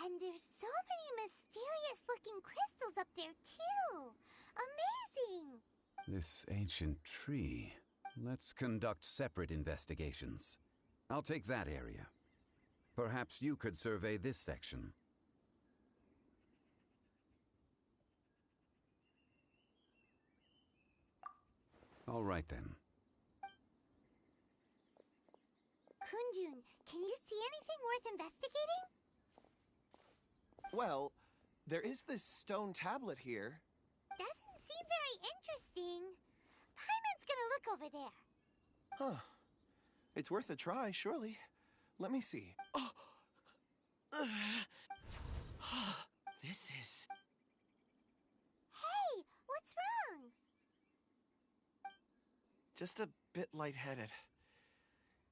And there's so many mysterious-looking crystals up there, too. Amazing! This ancient tree. Let's conduct separate investigations. I'll take that area. Perhaps you could survey this section. All right, then. Kunjun, can you see anything worth investigating? Well, there is this stone tablet here. Doesn't seem very interesting. Paimon's gonna look over there. Huh. It's worth a try, surely. Let me see. Oh! This is... Hey, what's wrong? just a bit lightheaded.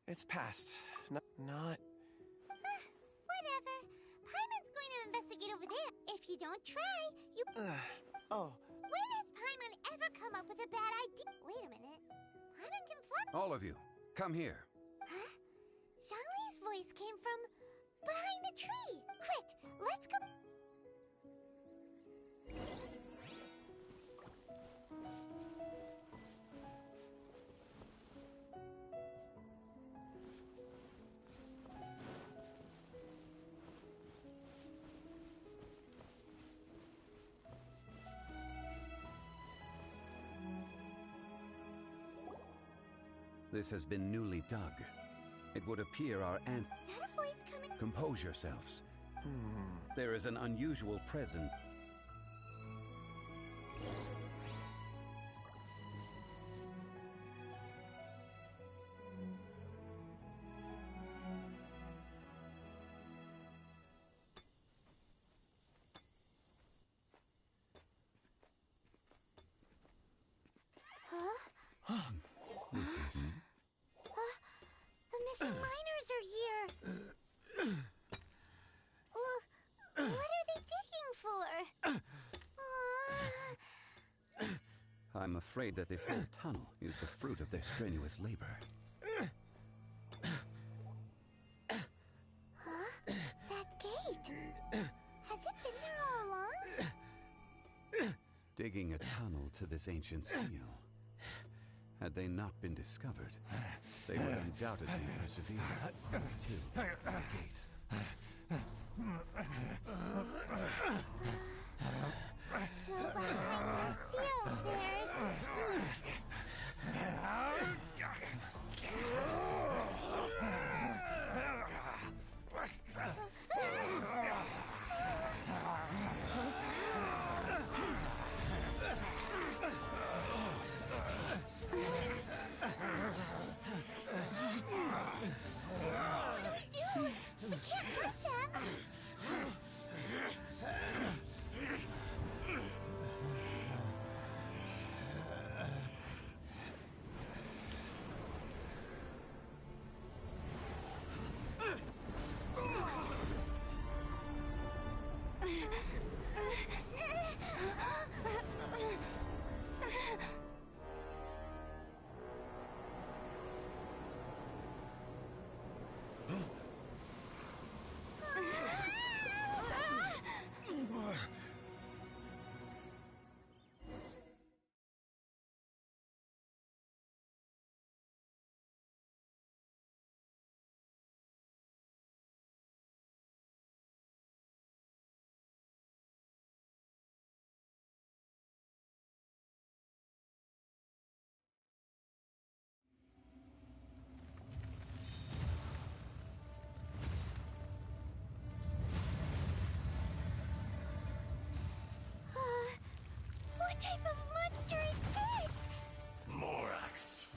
It's past. Not... Whatever. Paimon's going to investigate over there. If you don't try, you... Oh. When has Paimon ever come up with a bad idea? Wait a minute. Paimon can fly... All of you, come here. Huh? Zhongli's voice came from behind the tree. Quick, let's go... This has been newly dug. It would appear our ant... Is that a voice coming? Compose yourselves. There is an unusual presence. This is... The missing miners are here. What are they digging for? I'm afraid that this whole tunnel is the fruit of their strenuous labor. That gate. Has it been there all along? Digging a tunnel to this ancient seal. Had they not been discovered, they would undoubtedly persevere until the gate. So behind the seal, there's... What type of monster is this? Morax,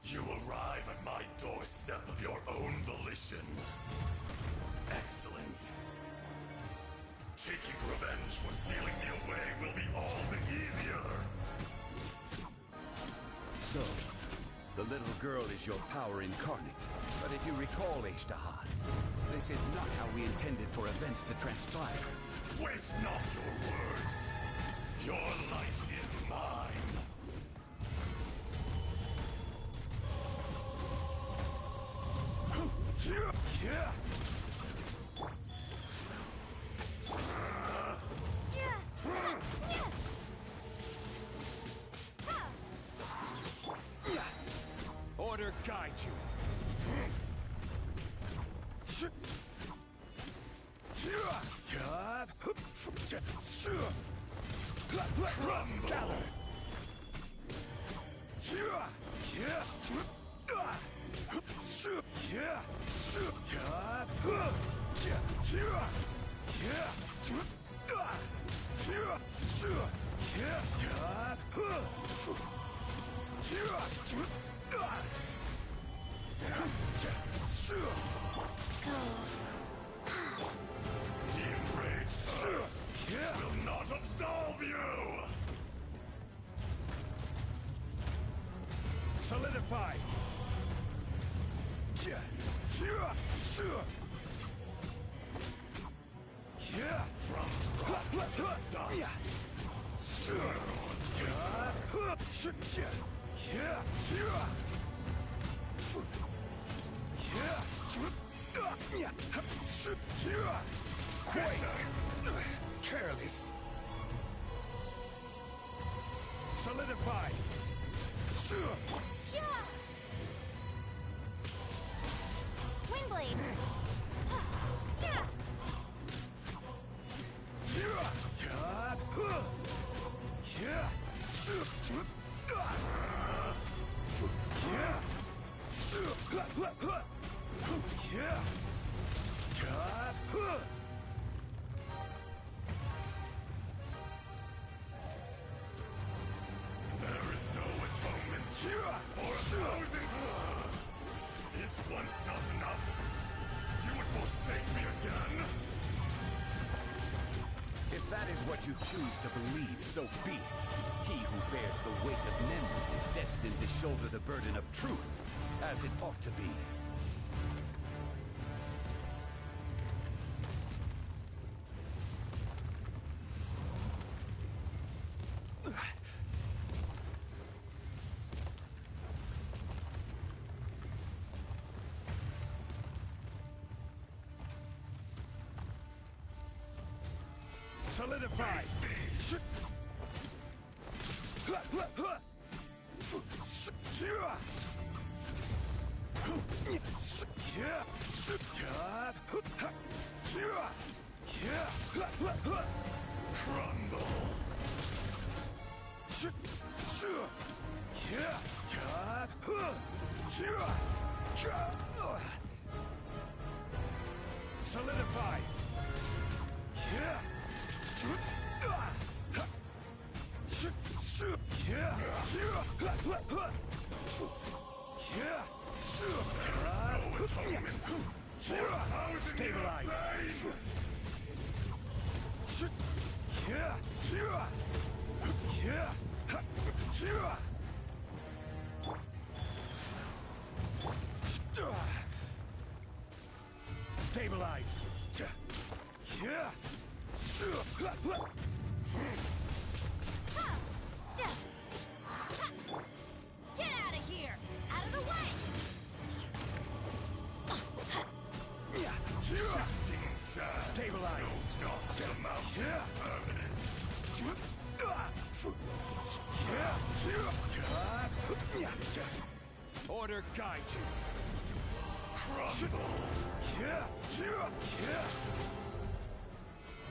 you arrive at my doorstep of your own volition. Excellent. Taking revenge for sealing me away will be all the easier. So, the little girl is your power incarnate. But if you recall, Ishtaha, this is not how we intended for events to transpire. Waste not your words. Your life is mine. Order guide you. Gather. The enraged earth will not absolve you! Solidify. From rock to dust. Quake. Careless. Solidify. Windblade. once not enough, you would forsake me again? If that is what you choose to believe, so be it. He who bears the weight of memory is destined to shoulder the burden of truth, as it ought to be. Solidify! Crumble! Solidify! Stabilize! Stabilize! Get out of here! Out of the way! Shifting sand. Stabilize! No dot to the mountain's permanent. Order guide you! Crumble!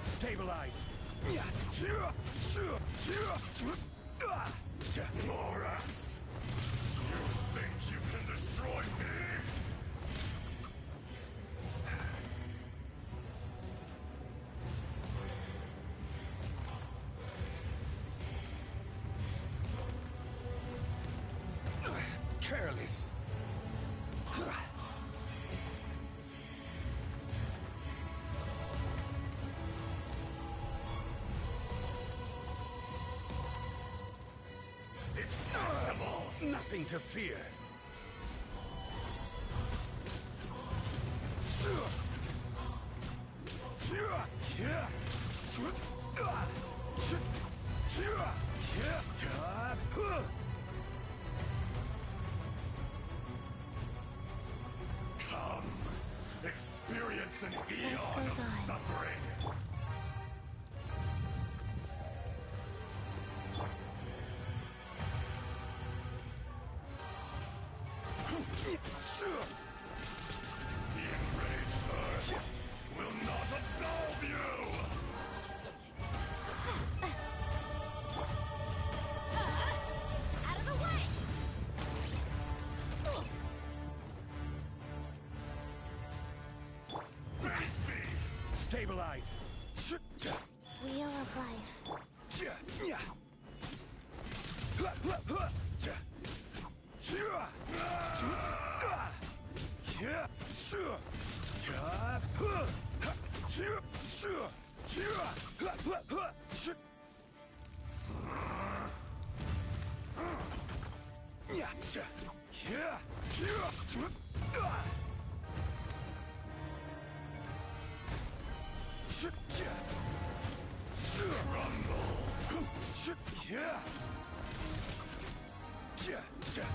Stabilize! Lorax! You think you can destroy me? Careless! Detestable! Nothing to fear! Come, experience an eon of suffering. The enraged earth will not absolve you! Out of the way! Face me! Stabilize! Wheel of life.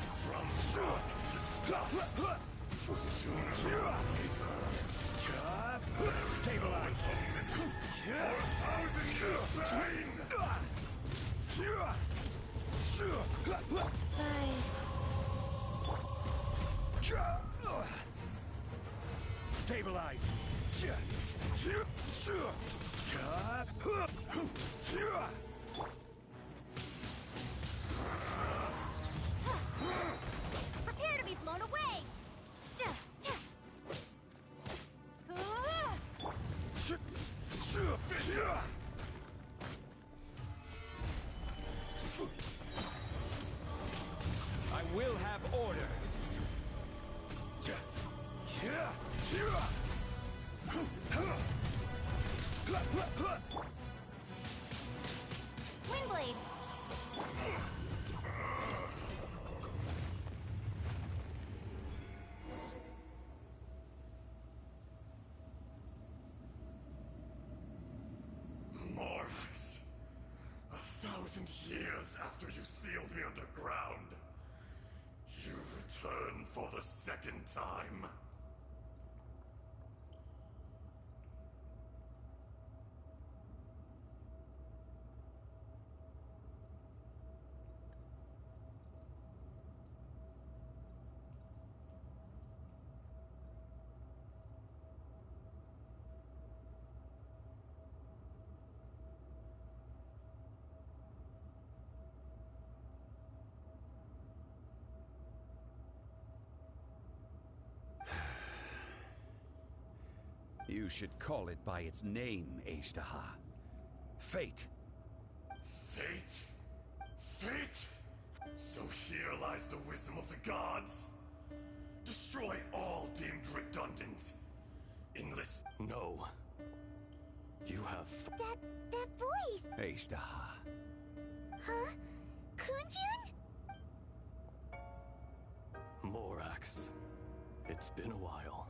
From rock to dust! Sooner or later, Stabilize! or 1,000 years pain! Rise. Stabilize! Prepare to be blown away! I will have order! years after you sealed me underground, you return for the second time. You should call it by its name, Ajdaha. Fate. Fate? Fate? So here lies the wisdom of the gods. Destroy all deemed redundant. Enlist. No. You have... That voice! Ajdaha. Huh? Kunjun? Morax. It's been a while.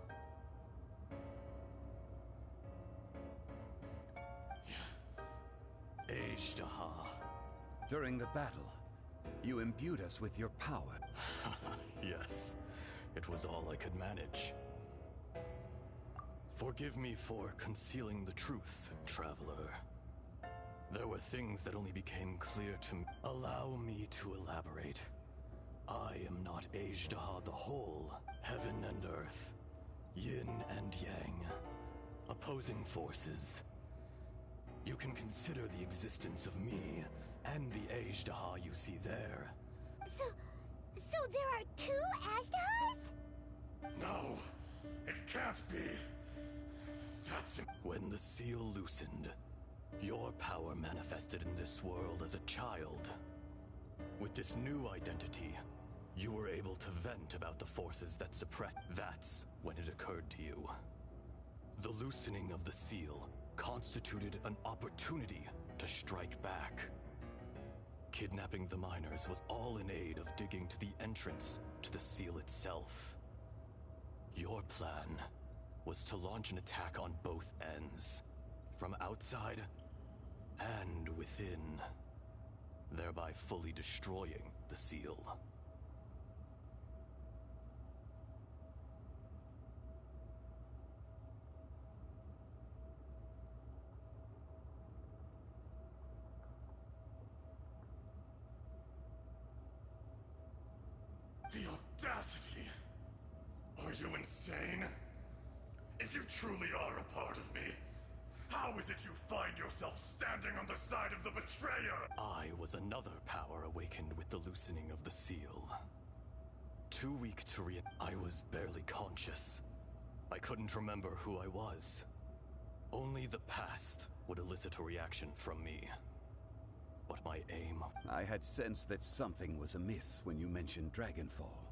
Ajdaha. During the battle, you imbued us with your power. Yes, it was all I could manage. Forgive me for concealing the truth, Traveler. There were things that only became clear to me. Allow me to elaborate. I am not Ajdaha the whole, heaven and earth, yin and yang, opposing forces. You can consider the existence of me and the Ajdaha you see there. So there are two Ajdahas? No, it can't be. That's... When the seal loosened, your power manifested in this world as a child. With this new identity, you were able to vent about the forces that suppressed. That's when it occurred to you. The loosening of the seal constituted an opportunity to strike back. Kidnapping the miners was all in aid of digging to the entrance to the seal itself. Your plan was to launch an attack on both ends, from outside and within, thereby fully destroying the seal. The audacity! Are you insane? If you truly are a part of me, how is it you find yourself standing on the side of the betrayer? I was another power awakened with the loosening of the seal. Too weak to I was barely conscious. I couldn't remember who I was. Only the past would elicit a reaction from me. But my aim... I had sensed that something was amiss when you mentioned Dragonfall.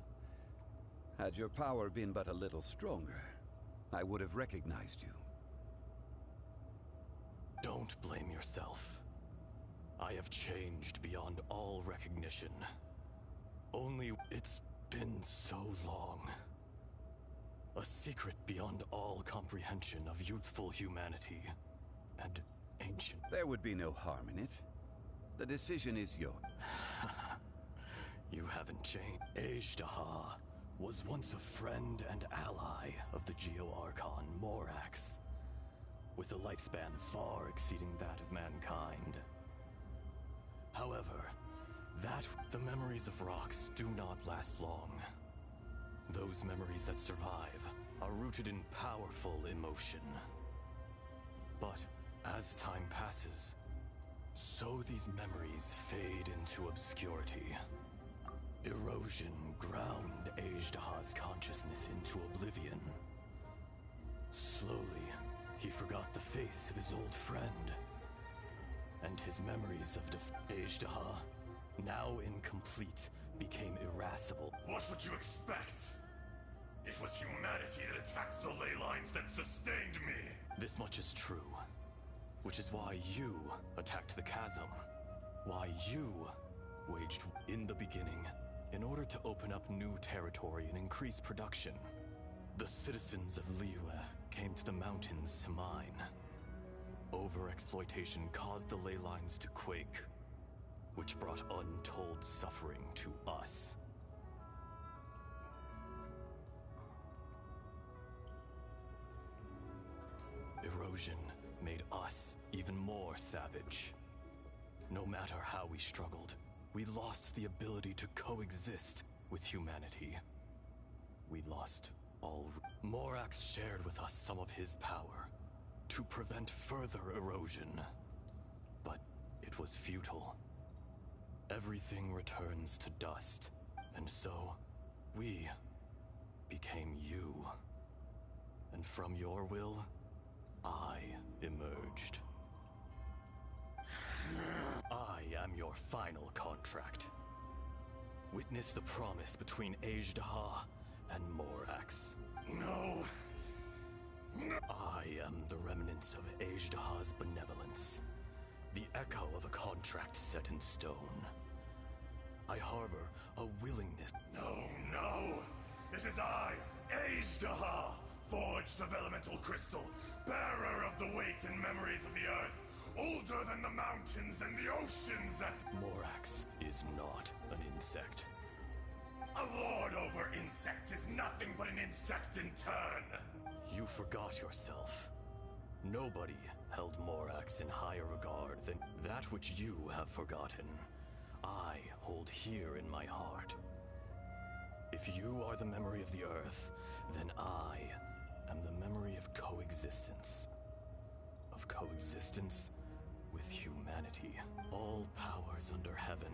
Had your power been but a little stronger, I would have recognized you. Don't blame yourself. I have changed beyond all recognition. Only it's been so long. A secret beyond all comprehension of youthful humanity and ancient... There would be no harm in it. The decision is yours. You haven't changed. Ajdaha was once a friend and ally of the Geo-Archon Morax, with a lifespan far exceeding that of mankind. However, the memories of rocks do not last long. Those memories that survive are rooted in powerful emotion. But as time passes, so these memories fade into obscurity. Erosion ground Ajdaha's consciousness into oblivion. Slowly, he forgot the face of his old friend, and his memories of Ajdaha, now incomplete, became irascible. What would you expect? It was humanity that attacked the ley lines that sustained me. This much is true, which is why you attacked the chasm. Why you waged in the beginning, in order to open up new territory and increase production. The citizens of Liyue came to the mountains to mine. Overexploitation caused the ley lines to quake. which brought untold suffering to us. Erosion made us even more savage. No matter how we struggled, we lost the ability to coexist with humanity. We lost all. Morax shared with us some of his power to prevent further erosion. But it was futile. Everything returns to dust, and so we became you. And from your will, I emerged. I am your final contract. Witness the promise between Ajdaha and Morax. No. No. I am the remnants of Ajdaha's benevolence. The echo of a contract set in stone. I harbor a willingness. No, no! This is I, Ajdaha, forged of elemental crystal, bearer of the weight and memories of the earth, older than the mountains and the oceans that... Morax is not an insect. A lord over insects is nothing but an insect in turn. You forgot yourself. Nobody held Morax in higher regard than that which you have forgotten. I hold here in my heart. If you are the memory of the earth, then I am the memory of coexistence. Of coexistence with humanity. All powers under heaven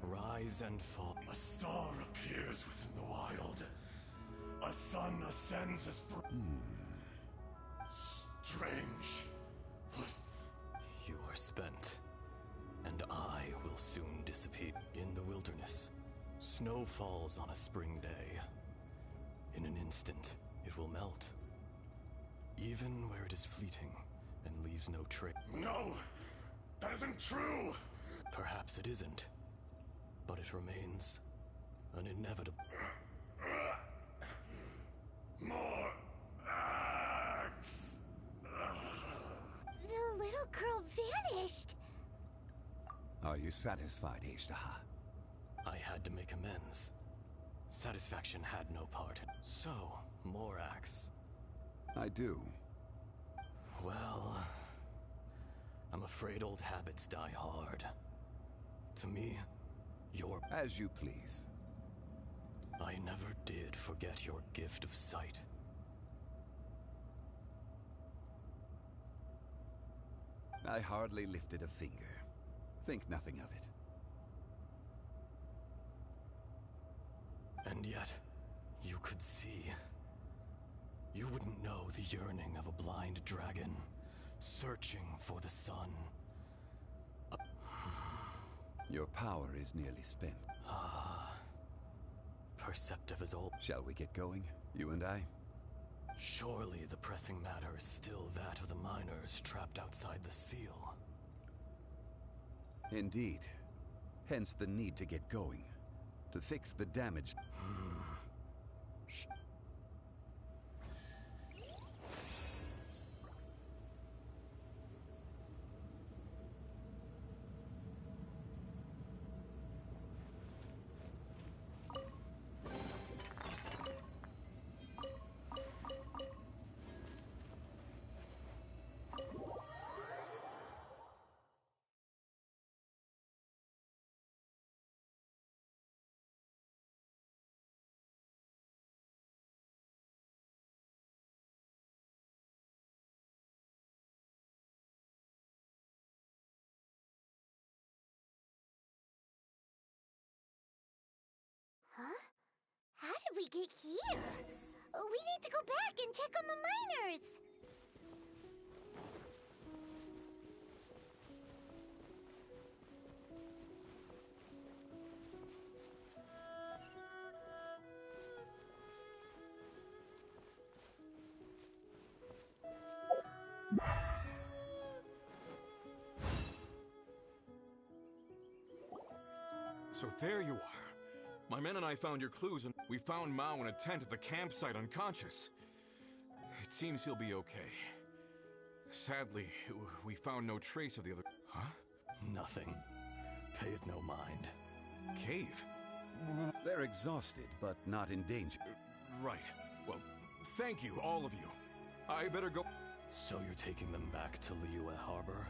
rise and fall. A star appears within the wild. A sun ascends as... Strange. You are spent, and I will soon disappear. In the wilderness, snow falls on a spring day. In an instant, it will melt. Even where it is fleeting and leaves no trace. No! That isn't true! Perhaps it isn't, but it remains an inevitable. More axe. The little girl vanished. Are you satisfied, Ajdaha? I had to make amends. Satisfaction had no part in. So, Morax. I do. Well, I'm afraid old habits die hard. To me, you're... As you please. I never did forget your gift of sight. I hardly lifted a finger. Think nothing of it. And yet, you could see. You wouldn't know the yearning of a blind dragon, searching for the sun. Your power is nearly spent. Perceptive as old. Shall we get going, you and I? Surely the pressing matter is still that of the miners trapped outside the seal. Indeed. Hence the need to get going. To fix the damage. Huh? How did we get here? We need to go back and check on the miners! So there you are. My men and I found your clues, and we found Mao in a tent at the campsite unconscious. It seems he'll be okay. Sadly, we found no trace of the other... Huh? Nothing. Pay it no mind. Cave? They're exhausted, but not in danger. Right. Well, thank you, all of you. I better go. So you're taking them back to Liyue Harbor?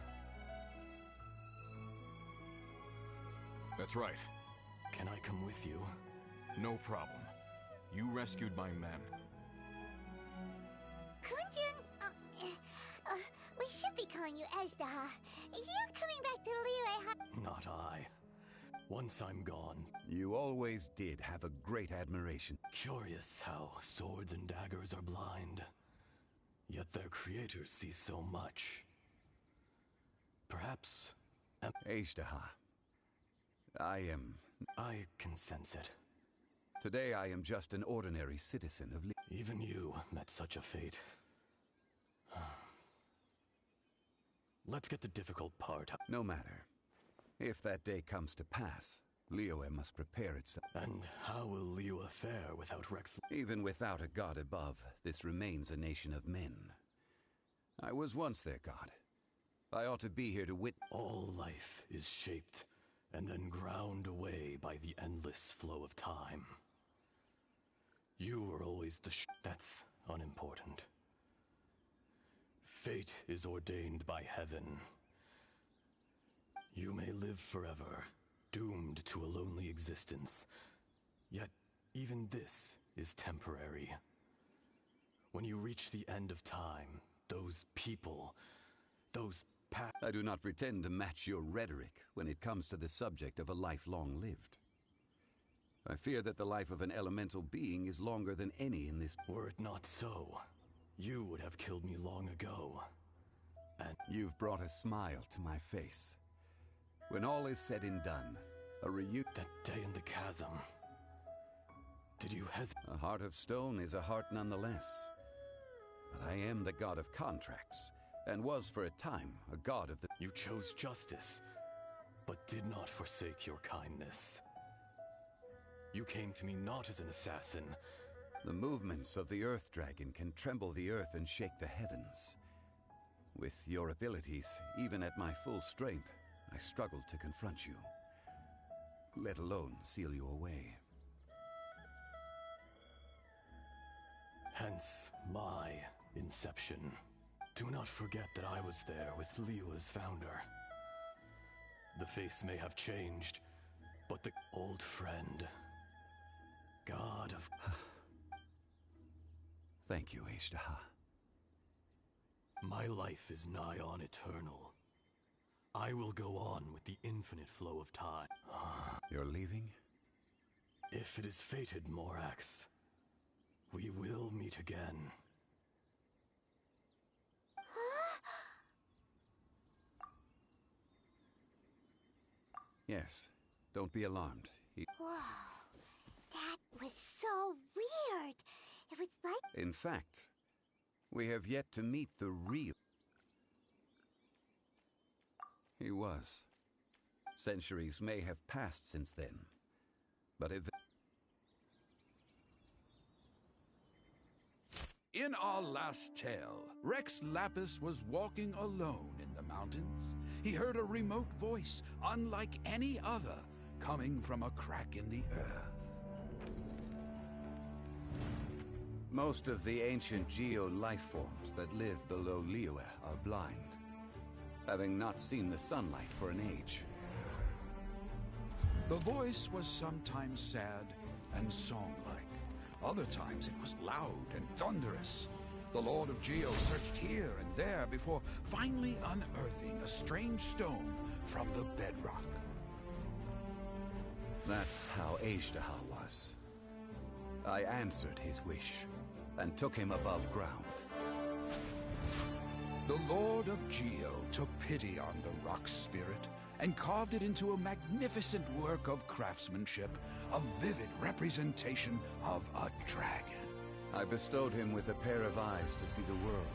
That's right. Can I come with you? No problem. You rescued my men. Kunjun, we should be calling you Ezdaha. You're coming back to Liyue. Not I. Once I'm gone. You always did have a great admiration. Curious how swords and daggers are blind. Yet their creators see so much. Perhaps... Ezdaha. I can sense it. Today I am just an ordinary citizen of Even you met such a fate. Let's get the difficult part. No matter. If that day comes to pass, Liyue must prepare itself. And how will Liyue fare without Rex? Even without a god above, this remains a nation of men. I was once their god. I ought to be here to All life is shaped and then ground away by the endless flow of time. You were always the That's unimportant. Fate is ordained by heaven. You may live forever, doomed to a lonely existence. Yet, even this is temporary. When you reach the end of time, those people, those I do not pretend to match your rhetoric when it comes to the subject of a life long lived. I fear that the life of an elemental being is longer than any in this. Were it not so, you would have killed me long ago. And you've brought a smile to my face. When all is said and done, a reunion. That day in the chasm. Did you hesitate? A heart of stone is a heart nonetheless. But I am the god of contracts, and was for a time a god of the... You chose justice, but did not forsake your kindness. You came to me not as an assassin. The movements of the Earth Dragon can tremble the earth and shake the heavens. With your abilities, even at my full strength, I struggled to confront you, let alone seal you away. Hence my inception. Do not forget that I was there with Liyue's founder. The face may have changed, but the old friend, god of... Thank you, Ezdaha. My life is nigh on eternal. I will go on with the infinite flow of time. You're leaving? If it is fated, Morax, we will meet again. Yes. Don't be alarmed. Whoa. That was so weird. It was like... In fact, we have yet to meet the real... He was. Centuries may have passed since then, but if... In our last tale, Rex Lapis was walking alone in the mountains. He heard a remote voice, unlike any other, coming from a crack in the earth. Most of the ancient geo-life forms that live below Liyue are blind, having not seen the sunlight for an age. The voice was sometimes sad and song-like. Other times it was loud and thunderous. The Lord of Geo searched here and there before finally unearthing a strange stone from the bedrock. That's how Ezdaha was. I answered his wish and took him above ground. The Lord of Geo took pity on the rock spirit and carved it into a magnificent work of craftsmanship, a vivid representation of a dragon. I bestowed him with a pair of eyes to see the world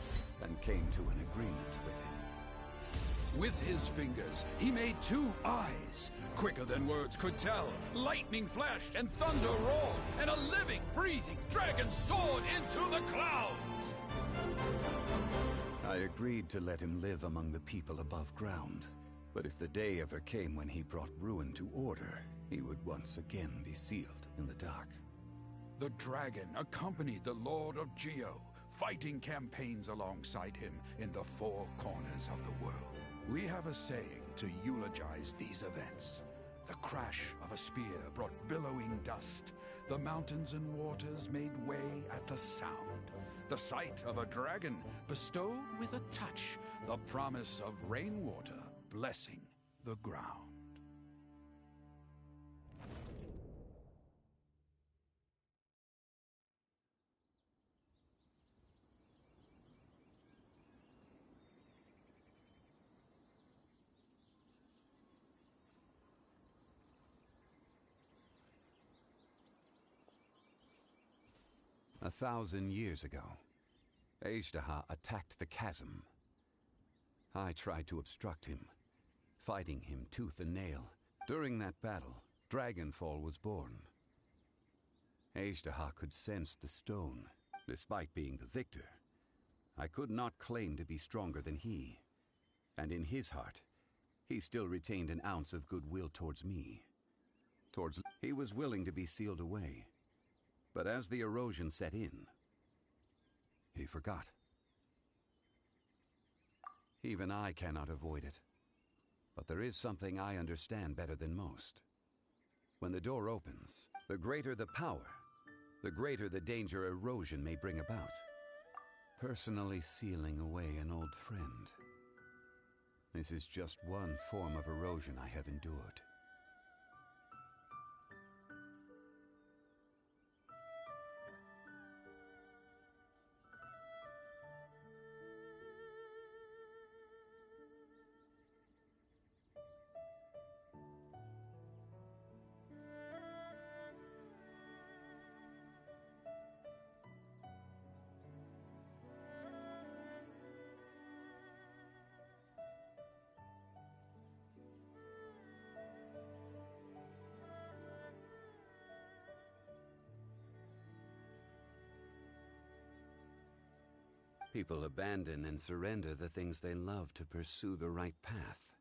and came to an agreement with him. With his fingers, he made 2 eyes, quicker than words could tell. Lightning flashed and thunder roared, and a living, breathing dragon soared into the clouds. I agreed to let him live among the people above ground, But if the day ever came when he brought ruin to order, he would once again be sealed in the dark. The dragon accompanied the Lord of Geo, fighting campaigns alongside him in the four corners of the world. We have a saying to eulogize these events. The crash of a spear brought billowing dust. The mountains and waters made way at the sound. The sight of a dragon bestowed with a touch the promise of rainwater blessing the ground. A 1,000 years ago, Ajdaha attacked the chasm. I tried to obstruct him, fighting him tooth and nail. During that battle, Dragonfall was born. Ajdaha could sense the stone. Despite being the victor, I could not claim to be stronger than he. And in his heart, he still retained an ounce of goodwill towards me. He was willing to be sealed away. But as the erosion set in, he forgot. Even I cannot avoid it. But there is something I understand better than most. When the door opens, the greater the power, the greater the danger erosion may bring about. Personally sealing away an old friend. This is just one form of erosion I have endured. People abandon and surrender the things they love to pursue the right path.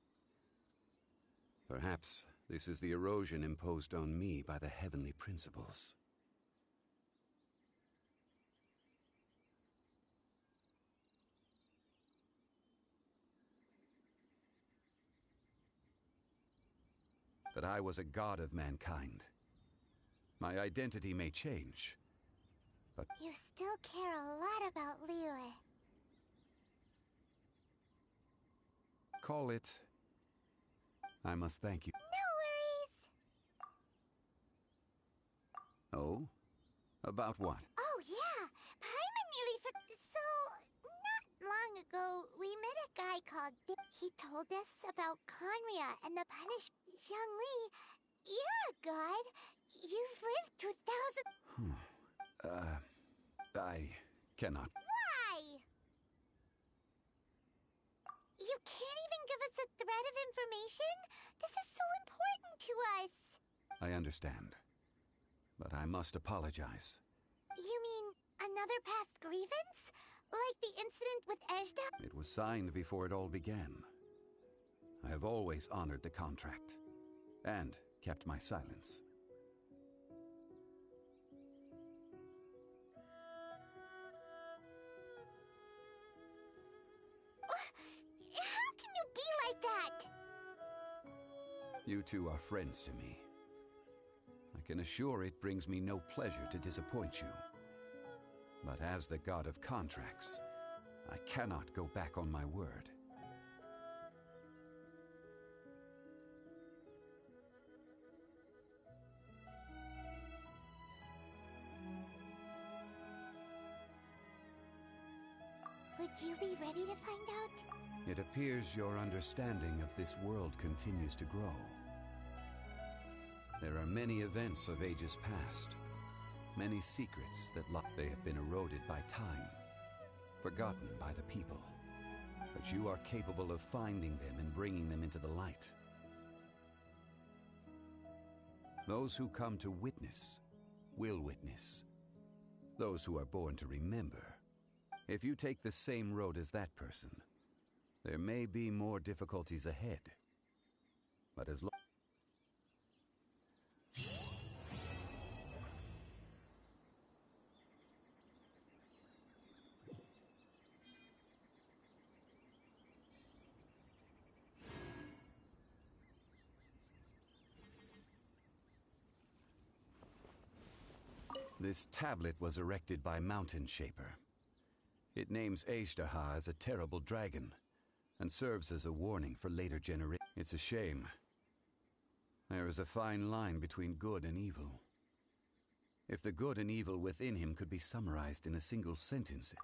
Perhaps this is the erosion imposed on me by the heavenly principles. But I was a god of mankind. My identity may change, but You still care a lot about Liyue. call it... I must thank you. No worries. Oh? About what? Oh yeah, Paimon nearly So, not long ago, we met a guy called He told us about Conria and the punishment. Zhongli, you're a god. You've lived through thousands... I cannot. Why? You can't even give us a thread of information? This is so important to us. I understand. But I must apologize. You mean another past grievance? Like the incident with Ejda? It was signed before it all began. I have always honored the contract. And kept my silence. How can you be like that? You two are friends to me. I can assure it brings me no pleasure to disappoint you. But as the god of contracts, I cannot go back on my word. Would you be ready to find out? It appears your understanding of this world continues to grow. There are many events of ages past, many secrets that they have been eroded by time, forgotten by the people. But you are capable of finding them and bringing them into the light. Those who come to witness will witness. Those who are born to remember. If you take the same road as that person, there may be more difficulties ahead. but as long... This tablet was erected by Mountain Shaper. It names Azhdaha as a terrible dragon, and serves as a warning for later generations. It's a shame. There is a fine line between good and evil. If the good and evil within him could be summarized in a single sentence,